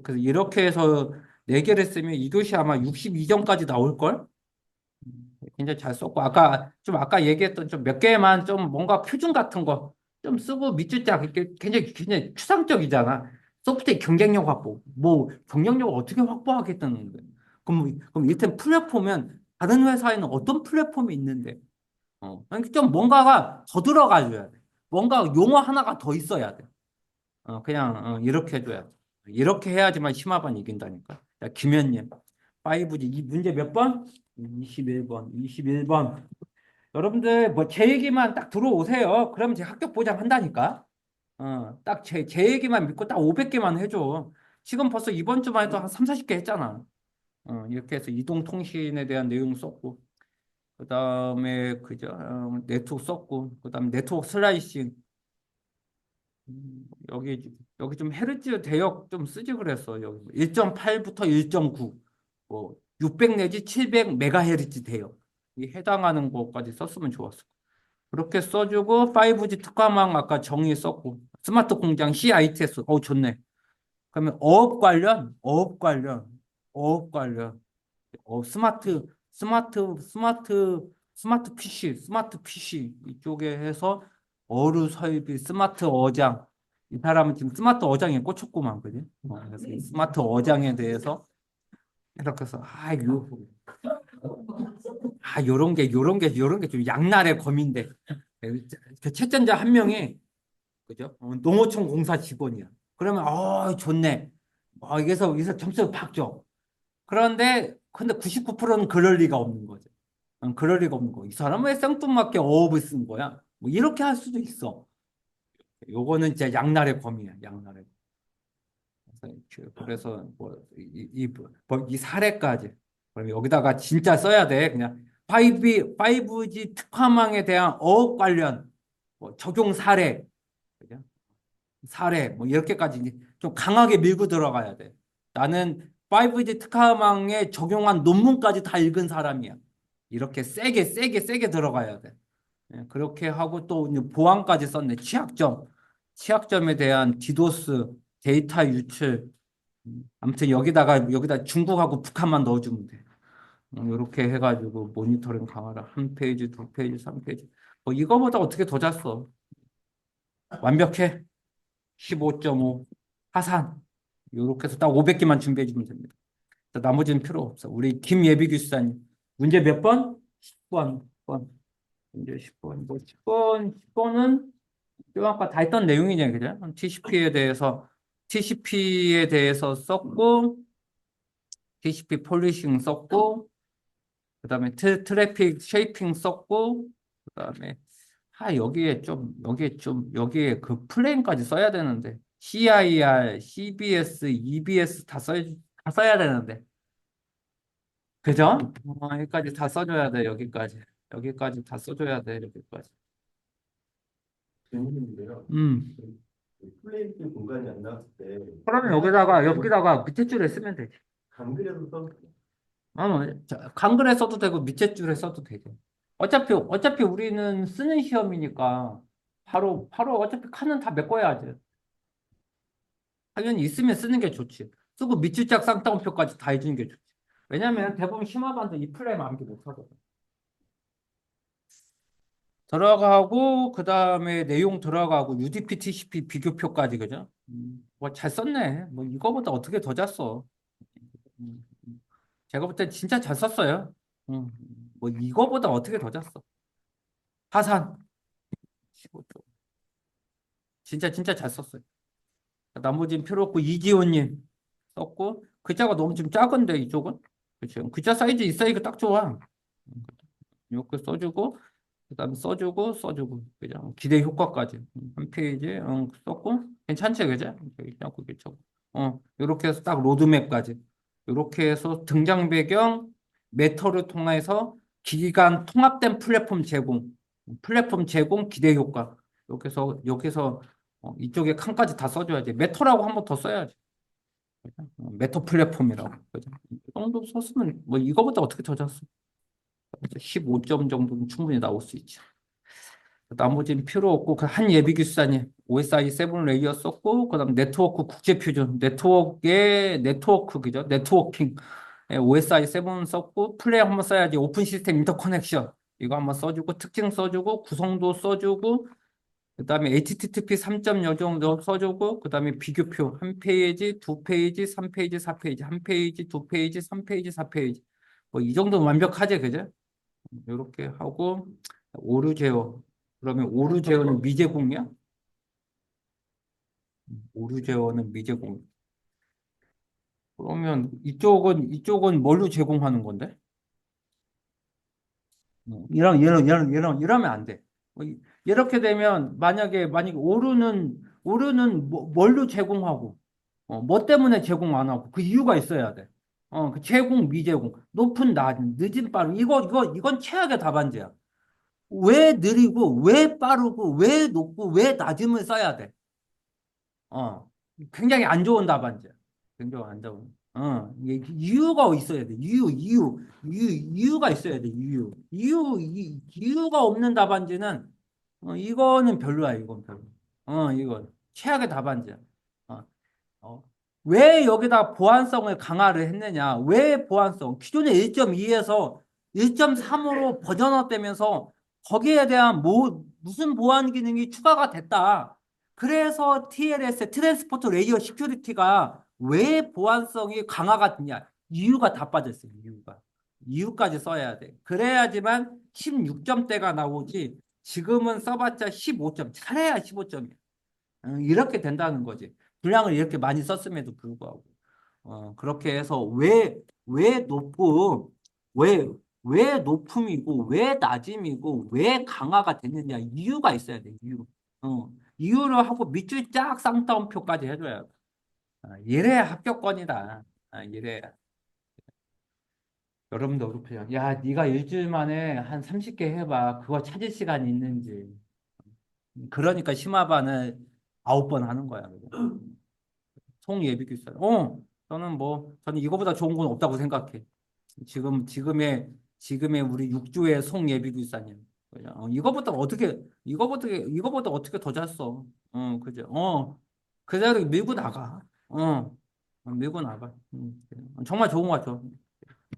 그래서 이렇게 해서 네 개를 쓰면 이 교시 아마 62점까지 나올걸? 굉장히 잘 썼고 아까 얘기했던 좀 몇 개만 좀 뭔가 표준 같은 거 좀 쓰고 밑줄 짝 이렇게 굉장히 추상적이잖아. 소프트웨어 경쟁력 확보. 뭐 경쟁력을 어떻게 확보하겠다는 거야. 그럼 일단 플랫폼은 다른 회사에는 어떤 플랫폼이 있는데 그러니까 좀 뭔가가 더 들어가줘야 돼. 뭔가 용어 하나가 더 있어야 돼. 그냥 이렇게 해줘야 돼. 이렇게 해야지만 심화반 이긴다니까. 자, 김현님. 5G 이 문제 몇 번? 21번. 21번. 여러분들 뭐 제 얘기만 딱 들어오세요. 그러면 제가 합격 보장한다니까. 딱 제 얘기만 믿고 딱 500개만 해줘. 지금 벌써 이번 주만 해도 한 3, 40개 했잖아. 이렇게 해서 이동통신에 대한 내용 썼고, 그다음에 그죠? 네트워크 썼고, 그다음에 네트워크 슬라이싱. 여기 좀 헤르츠 대역 좀 쓰지 그랬어. 여기 1.8부터 1.9, 뭐 600 내지 700 메가헤르츠 대역. 이 해당하는 것까지 썼으면 좋았어. 그렇게 써주고 5G 특화망 아까 정의 썼고 스마트 공장 CITS 좋네. 그러면 어업 관련 스마트 PC 이쪽에 해서 어루 설비 스마트 어장 이 사람은 지금 스마트 어장에 꽂혔구만 그지? 그래서 이 스마트 어장에 대해서 이렇게 해서 요런 게 좀 양날의 검인데 그 채점자 한 명이 그죠? 농어촌 공사 직원이야. 그러면 좋네. 여기서 점수를 팍 줘. 근데 99%는 그럴 리가 없는 거죠. 그럴 리가 없는 거. 이 사람은 왜 생뚱맞게 어업을 쓴 거야? 뭐 이렇게 할 수도 있어. 요거는 진짜 양날의 검이야. 양날의 검. 그래서 이 사례까지. 그럼 여기다가 진짜 써야 돼. 그냥 5G 특화망에 대한 어업 관련 뭐 적용 사례. 그죠? 사례 뭐 이렇게까지 이제 좀 강하게 밀고 들어가야 돼. 나는 5G 특화망에 적용한 논문까지 다 읽은 사람이야. 이렇게 세게 들어가야 돼. 그렇게 하고 또 이제 보안까지 썼네. 취약점에 대한 디도스, 데이터 유출. 아무튼 여기다 중국하고 북한만 넣어주면 돼. 이렇게 해가지고 모니터링 강화라 한 페이지, 두 페이지, 3페이지. 뭐 이거보다 어떻게 더 잤어? 완벽해. 15.5 하산. 이렇게 해서 딱 500개만 준비해 주면 됩니다. 나머지는 필요 없어. 우리 김예비 교수님. 문제 몇 번? 10번. 문제 10번. 뭐 10번은 좀 아까 다 했던 내용이냐, 그죠? TCP에 대해서 썼고, TCP 폴리싱 썼고, 그다음에 트래픽 쉐이핑 썼고, 그다음에 여기에 그 플레임까지 써야 되는데 CIR, CBS, EBS 다 써야 되는데 그죠? 여기까지 다 써줘야 돼 여기까지 다 써줘야 돼 여기까지. 재밌는데요. 음. 플레이팅 공간이 안 나왔을 때 그러면 여기다가 밑에 줄에 쓰면 되지. 강글에서 써 강글에 써도 되고 밑에 줄에 써도 되죠. 어차피 우리는 쓰는 시험이니까 바로 어차피 칸은 다 메꿔야지. 당연히 있으면 쓰는 게 좋지. 쓰고 밑줄짝 쌍따옴표까지 다 해주는 게 좋지. 왜냐면 대부분 심화반도 이 플레임 암기 못하거든. 들어가고, 그 다음에 내용 들어가고, UDP, TCP 비교표까지, 그죠? 뭐 잘 썼네. 뭐 이거보다 어떻게 더 잘 써? 음, 제가 볼 때 진짜 잘 썼어요. 음, 뭐 이거보다 어떻게 더 잘 써? 하산. 15조. 진짜 잘 썼어요. 나머지는 필요 없고, 이지호님 썼고, 글자가 너무 좀 작은데, 이쪽은? 그렇죠. 글자 사이즈 있어야 이거 딱 좋아. 이렇게 써주고, 그다음에 써주고 그죠? 기대 효과까지 한 페이지 썼고 괜찮지 그죠? 괜찮고 괜찮고 이렇게 해서 딱 로드맵까지 이렇게 해서 등장 배경 메터를 통해서 기간 통합된 플랫폼 제공 기대 효과 여기서 이쪽에 칸까지 다 써줘야지 메터라고 한 번 더 써야지 그죠? 메터 플랫폼이라고 그죠? 이 정도 썼으면 뭐 이거보다 어떻게 더 잤어? 15점 정도는 충분히 나올 수 있지. 나머지는 필요 없고 그 한 예비기술사님 OSI 7 레이어 썼고 그다음 네트워크 국제 표준 네트워크의 네트워크 그죠 네트워킹 OSI 7 썼고 플레이 한번 써야지 오픈 시스템 인터커넥션 이거 한번 써주고 특징 써주고 구성도 써주고 그다음에 HTTP 3.0 정도 써주고 그다음에 비교표 한 페이지 두 페이지 3페이지 4페이지 한 페이지 두 페이지 3페이지 4페이지 뭐 이 정도는 완벽하지 그죠? 이렇게 하고 오르제어 그러면 오르제어는 미제공이야? 오르제어는 미제공. 그러면 이쪽은 뭘로 제공하는 건데? 이러면 안 돼. 이렇게 되면 만약에 오르는 뭘로 제공하고 뭐 때문에 제공 안 하고 그 이유가 있어야 돼. 그 제공 미제공 높은 낮은 늦은 빠른 이건 최악의 답안지야. 왜 느리고 왜 빠르고 왜 높고 왜 낮음을 써야 돼. 굉장히 안 좋은 답안지야. 굉장히 안 좋은. 이게 이유가 있어야 돼. 이유가 있어야 돼. 이유가 없는 답안지는 이거는 별로야. 이건 별로. 이건 최악의 답안지야. 어, 어. 왜 여기다 보안성을 강화를 했느냐? 왜 보안성? 기존의 1.2에서 1.3으로 버전업되면서 거기에 대한 무슨 보안 기능이 추가가 됐다. 그래서 TLS, 트랜스포트 레이어 시큐리티가 왜 보안성이 강화가 됐냐? 이유가 다 빠졌어요. 이유가. 이유까지 써야 돼. 그래야지만 16점대가 나오지. 지금은 써봤자 15점. 잘해야 15점이야. 이렇게 된다는 거지. 분량을 이렇게 많이 썼음에도 불구하고. 그렇게 해서 왜 높고, 왜, 왜 높음이고, 왜 낮음이고, 왜 강화가 됐느냐, 이유가 있어야 돼, 이유. 이유를 하고 밑줄 쫙 쌍따옴표까지 해줘야 돼. 이래야 합격권이다. 이래야. 여러분도 그렇고요. 야, 네가 일주일 만에 한 30개 해봐. 그거 찾을 시간이 있는지. 그러니까 심화반을 9번 하는 거야. 그죠? 송예비도 있어요. 저는 이거보다 좋은 건 없다고 생각해. 지금의 우리 육주의 송예비교사님. 그죠? 이거보다 어떻게 더 잘 써? 그죠? 그대로 밀고 나가. 밀고 나가. 정말 좋은 거 같죠?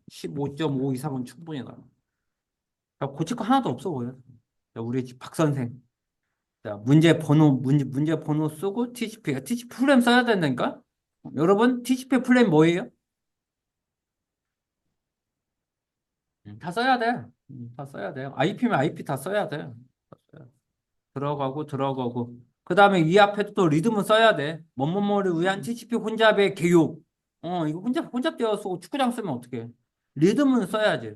15.5 이상은 충분히 나. 고칠 거 하나도 없어 보여. 자, 우리 집 박 선생. 자, 문제 번호 쓰고 TCP 플랜 써야 된다니까? 여러분, TCP 플랜 뭐예요? 다 써야 돼. 다 써야 돼요. IP면 IP 다 써야 돼. 다 써야 돼. 들어가고. 그 다음에 이 앞에 또 리듬은 써야 돼. 뭐뭐뭐를 위한 TCP 혼잡의 개요. 이거 혼잡되어 쓰고 축구장 쓰면 어떡해. 리듬은 써야지.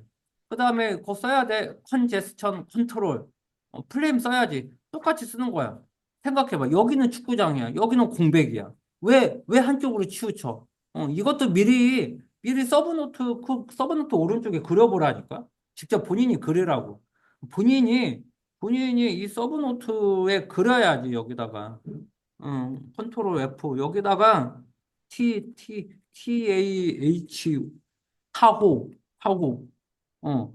그 다음에 그거 써야 돼. 컨제스천 컨트롤. 플레임 써야지. 똑같이 쓰는 거야. 생각해봐. 여기는 축구장이야. 여기는 공백이야. 왜 한쪽으로 치우쳐? 이것도 미리 서브노트 오른쪽에 그려보라니까. 직접 본인이 그리라고. 본인이 이 서브노트에 그려야지 여기다가 컨트롤 F 여기다가 TAH 타호 어,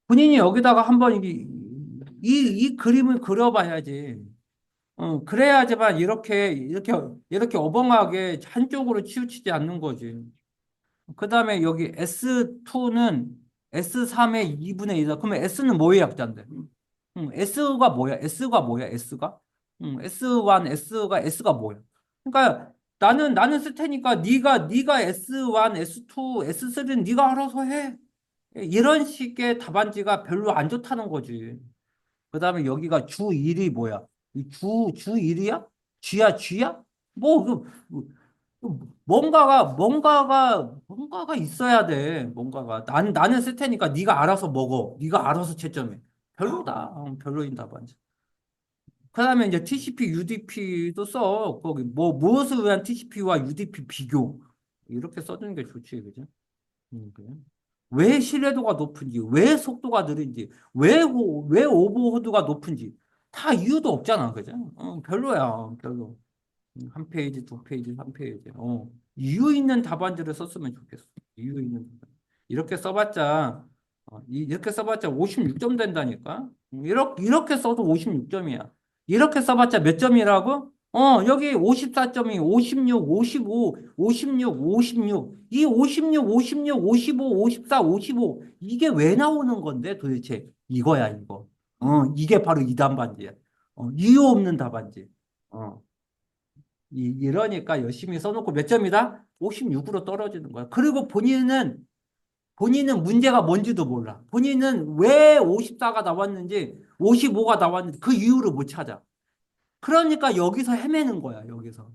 본인이 여기다가 한번 이 그림을 그려봐야지 그래야지만 이렇게 어벙하게 한쪽으로 치우치지 않는 거지 그 다음에 여기 S2는 S3의 2분의 1이다 그러면 S는 뭐의 약자인데 S가 뭐야? S가 뭐야? S가? S1, S가 뭐야? 그러니까 나는 쓸 테니까 네가 S1, S2, S3는 네가 알아서 해. 이런 식의 답안지가 별로 안 좋다는 거지. 그다음에 여기가 주1이 뭐야? 주1이야? G야? 뭐, 뭔가가 있어야 돼. 뭔가가. 나는 쓸 테니까 네가 알아서 먹어. 네가 알아서 채점해. 별로다. 별로인 답안지. 그다음에 이제 TCP, UDP도 써. 거기 무엇을 위한 TCP와 UDP 비교. 이렇게 써주는 게 좋지, 그죠? 그래. 왜 신뢰도가 높은지, 왜 속도가 느린지, 왜 오버호드가 높은지 다 이유도 없잖아, 그죠? 별로야, 별로. 한 페이지, 두 페이지, 삼 페이지. 이유 있는 답안지를 썼으면 좋겠어. 이유 있는 답안. 이렇게 써봤자, 이렇게 써봤자 56점 된다니까? 이렇게 써도 56점이야. 이렇게 써봤자 몇 점이라고? 여기 54점이 56, 55, 56, 56. 이 56, 56, 55, 54, 55. 이게 왜 나오는 건데 도대체? 이거야, 이거. 이게 바로 이 답안지야. 이유 없는 답안지. 어. 이러니까 열심히 써놓고 몇 점이다? 56으로 떨어지는 거야. 그리고 본인은 문제가 뭔지도 몰라. 본인은 왜 54가 나왔는지, 55가 나왔는지 그 이유를 못 찾아. 그러니까 여기서 헤매는 거야, 여기서.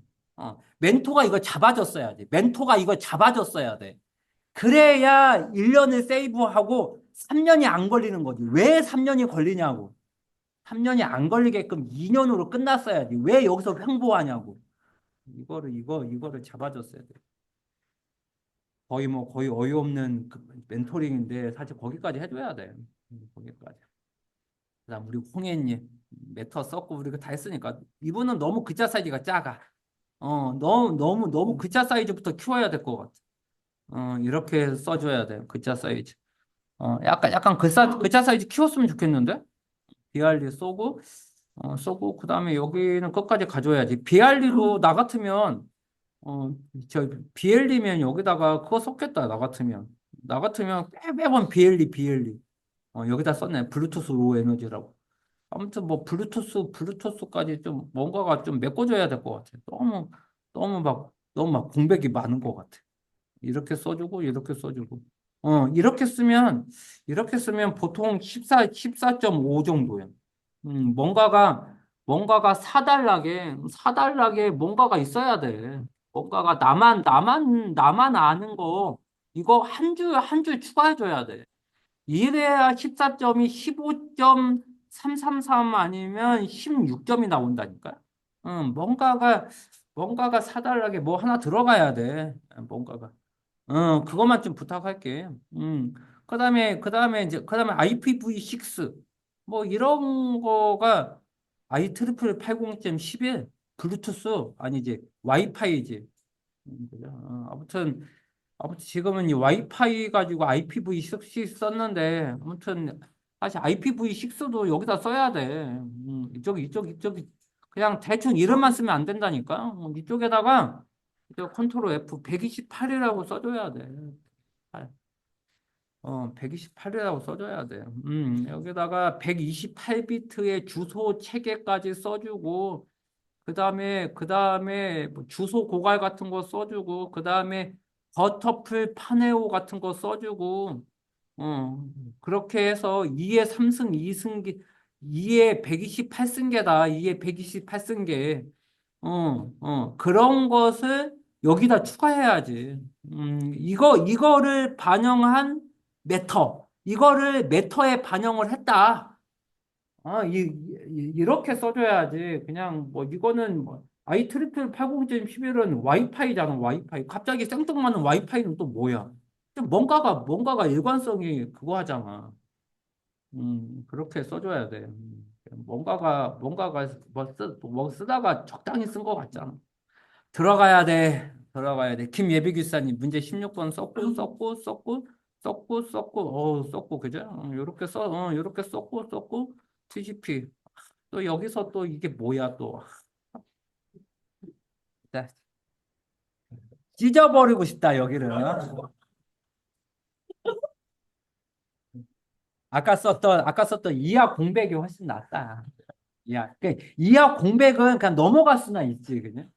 멘토가 이거 잡아줬어야 돼. 멘토가 이거 잡아줬어야 돼. 그래야 1년을 세이브하고 3년이 안 걸리는 거지. 왜 3년이 걸리냐고. 3년이 안 걸리게끔 2년으로 끝났어야지. 왜 여기서 횡보하냐고. 이거를 잡아줬어야 돼. 거의 어이없는 그 멘토링인데 사실 거기까지 해줘야 돼. 거기까지. 그다음 우리 홍혜님 메터 썼고 우리가 다 했으니까 이분은 너무 글자 사이즈가 작아. 너무 글자 사이즈부터 키워야 될 것 같아. 이렇게 써줘야 돼. 글자 사이즈. 약간 글자 사이즈 키웠으면 좋겠는데? 비알리 쏘고, 그 다음에 여기는 끝까지 가져야지. 비알리도 나 같으면 저 비엘리면 여기다가 그거 썼겠다. 나 같으면 매번 비엘리. 여기다 썼네. 블루투스 로우 에너지라고. 아무튼 뭐 블루투스까지 좀 뭔가가 좀 메꿔줘야 될 것 같아. 너무 막 공백이 많은 것 같아. 이렇게 써주고 이렇게 써주고. 이렇게 쓰면 보통 14.5 정도야. 뭔가가 사달라게 뭔가가 있어야 돼. 뭔가가 나만 아는 거, 이거 한 줄 추가해줘야 돼. 이래야 14점이 15.333 아니면 16점이 나온다니까. 뭔가가 사달라게 뭐 하나 들어가야 돼. 뭔가가. 그것만 좀 부탁할게. 그다음에 IPv6 뭐 이런 거가 IEEE 80.11 블루투스 아니지 와이파이지. 그죠? 아무튼 지금은 이 와이파이 가지고 IPv6 썼는데 아무튼 사실 IPv6도 여기다 써야 돼. 이쪽 그냥 대충 이름만 쓰면 안 된다니까. 이쪽에다가 컨트롤 F 128이라고 써줘야 돼. 128이라고 써줘야 돼. 여기다가 128비트의 주소 체계까지 써주고, 그 다음에 뭐 주소 고갈 같은 거 써주고, 그 다음에 버터플 파네오 같은 거 써주고, 그렇게 해서 2에 3승, 2승기, 2에 128승계다. 2에 128승계. 그런 것을 여기다 추가해야지. 이거를 반영한 이거를 메터에 반영을 했다. 이렇게 써줘야지. 그냥 뭐 이거는 뭐 IEEE 80.11은 와이파이잖아, 와이파이. 갑자기 생뚱맞는 와이파이는 또 뭐야? 좀 뭔가가 일관성이 그거 하잖아. 그렇게 써줘야 돼. 뭔가가 뭐 쓰다가 적당히 쓴 것 같잖아. 들어가야 돼. 김예비 기사님 문제 16번 썼고, 그죠? 요렇게 썼고, TCP. 또 여기서 또 이게 뭐야, 또. 자, 찢어버리고 싶다, 여기를. 아까 썼던 이하 공백이 훨씬 낫다. 이하 공백은 그냥 넘어갈 수나 있지, 그냥.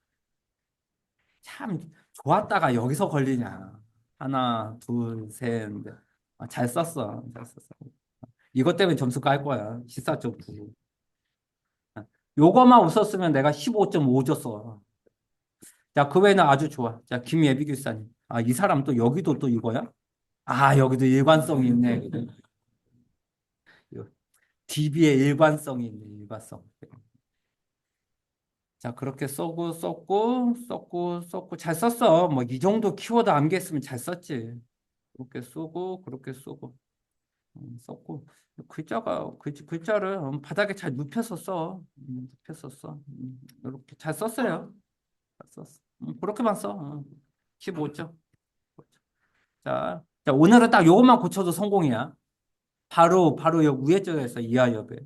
참 좋았다가 여기서 걸리냐. 하나, 둘, 셋, 넷. 잘 썼어. 잘 썼어. 이것 때문에 점수 깔 거야. 14.9. 요거만 웃었으면 내가 15.5 줬어. 자, 그 외에는 아주 좋아. 자, 김예비 교사님. 아, 이 사람 또 여기도 또 이거야? 아, 여기도 일관성이 있네. DB의 일관성이 있네, 일관성. 자, 그렇게 썼고, 잘 썼어. 뭐, 이 정도 키워드 암기했으면 잘 썼지. 그렇게 쓰고, 썼고. 글자를 바닥에 잘 눕혀서 써. 눕혀서 써. 이렇게 잘 썼어요. 잘 썼어. 그렇게만 써. 15점. 자, 오늘은 딱 요것만 고쳐도 성공이야. 바로 여 위에 쪽에서 이하여배.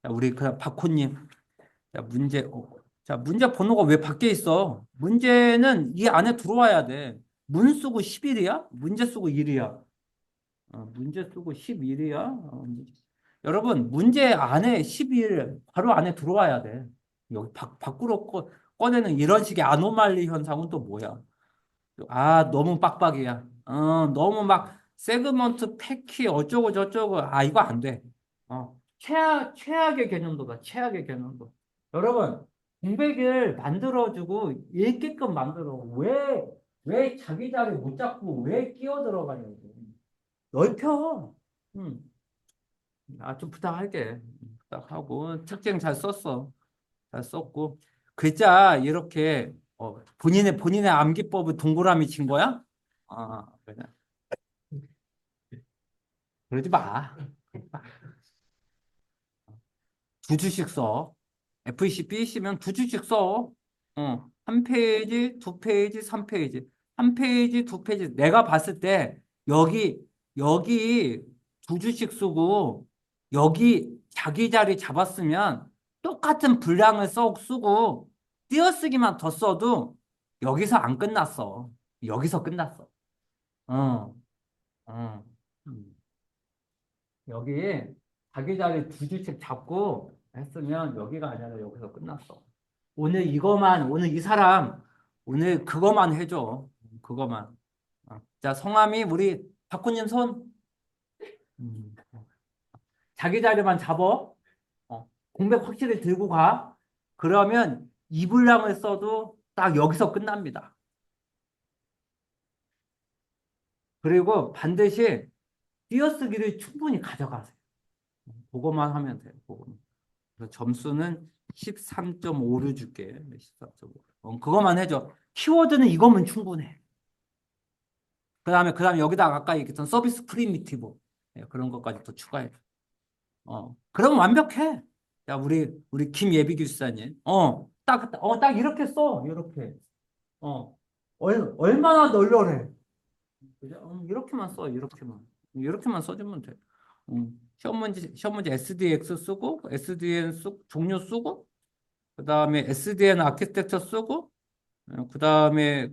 자, 우리 그 박호님. 자, 문제 번호가 왜 밖에 있어? 문제는 이 안에 들어와야 돼. 문 쓰고 11이야? 문제 쓰고 1이야. 문제 쓰고 11이야? 여러분, 문제 안에 11, 바로 안에 들어와야 돼. 여기 밖으로 꺼내는 이런 식의 아노말리 현상은 또 뭐야? 아, 너무 빡빡이야. 너무 막 세그먼트 패키 어쩌고 저쩌고. 아, 이거 안 돼. 최악의 개념도다. 최악의 개념도. 여러분, 공백을 만들어주고 읽게끔 만들어. 왜 자기 자리 못 잡고 왜 끼어 들어가냐고. 넓혀. 음. 좀 부탁할게. 부탁하고 특징 잘 썼어. 잘 썼고 글자 이렇게 본인의 암기법을 동그라미 친 거야? 그래. 그러지 마. 두 주씩 써. FEC, BEC면 두 주씩 써. 한 페이지, 두 페이지, 3페이지. 한 페이지, 두 페이지. 내가 봤을 때 여기 두 주씩 쓰고 여기 자기 자리 잡았으면 똑같은 분량을 쓰고 띄어쓰기만 더 써도 여기서 안 끝났어. 여기서 끝났어. 어, 어. 음. 여기 자기 자리 두 주씩 잡고 했으면 여기가 아니라 여기서 끝났어. 오늘 이 사람, 오늘 그거만 해줘. 그거만. 자, 성함이 우리 박군님 손. 음. 자기 자리만 잡어. 공백 확실히 들고 가. 그러면 이 분량을 써도 딱 여기서 끝납니다. 그리고 반드시 띄어쓰기를 충분히 가져가세요. 그거만 하면 돼요. 그거만. 그래서 점수는 13.5를 줄게. 13.5. 그것만 해줘. 키워드는 이거면 충분해. 그다음에 여기다가 아까 얘기했던 서비스 프리미티브. 그런 것까지 더 추가해. 그럼 완벽해. 야, 우리 김예비 교수님. 딱 이렇게 써. 이렇게. 어, 얼마나 널널해. 그죠? 이렇게만 써. 이렇게만 써주면 돼. 시험 문제 SDX 쓰고, SDN 종류 쓰고, 그 다음에 SDN 아키텍처 쓰고, 그 다음에,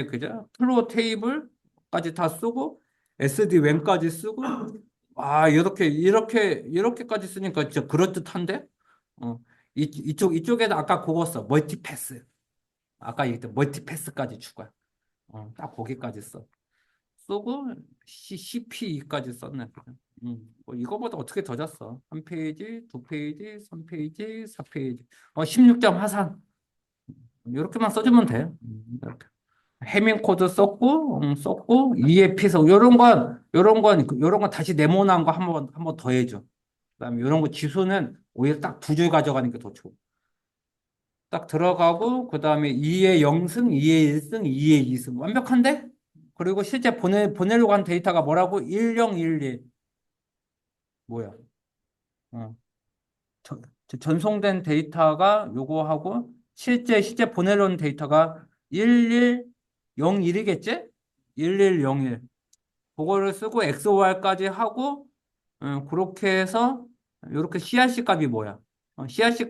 그죠? 플로우 테이블까지 다 쓰고, SD-WAN까지 쓰고, 이렇게까지 쓰니까 진짜 그럴듯한데? 이쪽에다 아까 그거 써. 멀티패스. 아까 얘기했던 멀티패스까지 추가. 딱 거기까지 써. 쓰고, CPE까지 썼네. 뭐 이거보다 어떻게 더 잤어? 한 페이지, 두 페이지, 3페이지, 4페이지. 16점 하산. 이렇게만 써주면 돼. 이렇게. 해밍 코드 썼고, EF에서 요런 건 다시 네모난 거 한번 더 해줘. 그다음에 요런 거 지수는 오히려 딱 두 줄 가져가는 게 더 좋아. 딱 들어가고, 그다음에 2의 0승, 2의 1승, 2의 2승. 완벽한데? 그리고 실제 보내려고 한 데이터가 뭐라고? 1011. 뭐야? 어. 전송된 데이터가 요거하고 실제 보내려는 데이터가 1101이겠지? 1101. 그거를 쓰고 XOR까지 하고 그렇게 해서 이렇게 CRC 값이 뭐야? CRC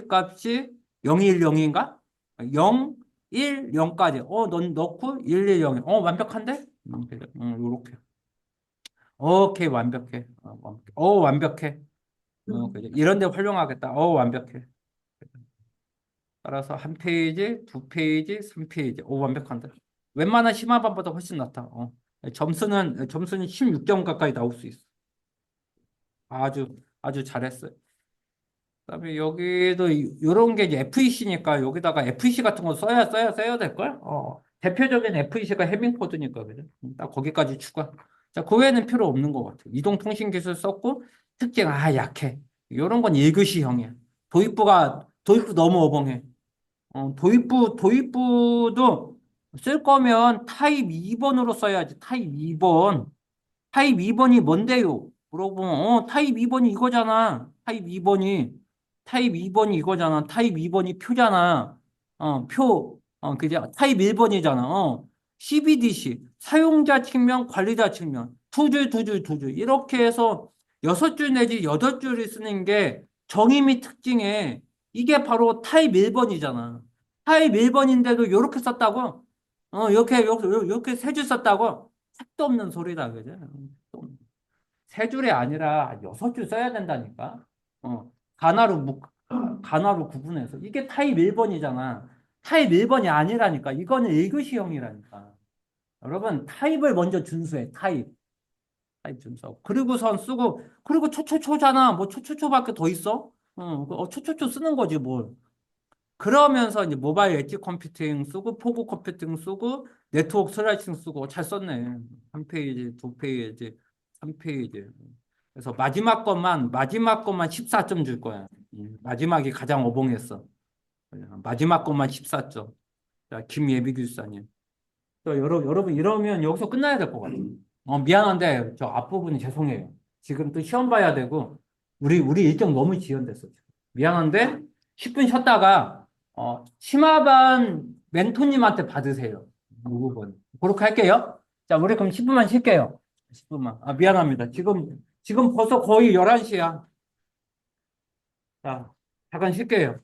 값이 010인가? 0, 1, 0까지. 넌 넣고 110. 완벽한데? 요렇게. 오케이, 완벽해. 완벽해. 완벽해. 그죠. 이런 데 활용하겠다. 완벽해. 따라서 한 페이지, 두 페이지, 3페이지. 완벽한데. 웬만한 심화반보다 훨씬 낫다. 점수는 16점 가까이 나올 수 있어. 아주, 아주 잘했어요. 그다음에 여기도 이런 게 이제 FEC니까 여기다가 FEC 같은 거 써야 될걸? 대표적인 FEC가 해밍 코드니까, 그죠? 딱 거기까지 추가. 자, 그 외에는 필요 없는 것 같아. 이동통신 기술 썼고, 특징, 약해. 이런 건 1교시형이야. 도입부 너무 어벙해. 도입부도 쓸 거면 타입 2번으로 써야지. 타입 2번. 타입 2번이 뭔데요? 물어보면, 타입 2번이 이거잖아. 타입 2번이 이거잖아. 타입 2번이 표잖아. 그죠? 타입 1번이잖아. CBDC. 사용자 측면, 관리자 측면. 두 줄, 두 줄, 두 줄. 이렇게 해서 6줄 내지 8줄을 쓰는 게 정의 및 특징에 이게 바로 타입 1번이잖아. 타입 1번인데도 이렇게 썼다고? 이렇게 3줄 썼다고? 택도 없는 소리다, 그죠? 세 줄이 아니라 6줄 써야 된다니까. 어, 가나로 가나로 구분해서. 이게 타입 1번이잖아. 타입 1번이 아니라니까. 이거는 1교시형이라니까. 여러분, 타입을 먼저 준수해. 타입 준수하고. 그리고선 쓰고, 그리고 초초초잖아. 뭐 초초초밖에 더 있어? 초초초 쓰는 거지, 뭘. 그러면서 이제 모바일 엣지 컴퓨팅 쓰고 포구 컴퓨팅 쓰고 네트워크 슬라이싱 쓰고 잘 썼네. 한 페이지, 두 페이지, 3페이지. 그래서 마지막 것만 14점 줄 거야. 마지막이 가장 어벙했어. 마지막 것만 14점. 자, 김예비 교수님. 여러분 이러면 여기서 끝나야 될 것 같아요. 미안한데 저 앞부분이 죄송해요. 지금 또 시험 봐야 되고 우리 일정 너무 지연됐어. 지금. 미안한데 10분 쉬었다가 심화반 멘토님한테 받으세요. 이 부분. 그렇게 할게요. 자, 우리 그럼 10분만 쉴게요. 10분만. 미안합니다. 지금 벌써 거의 11시야. 자, 잠깐 쉴게요.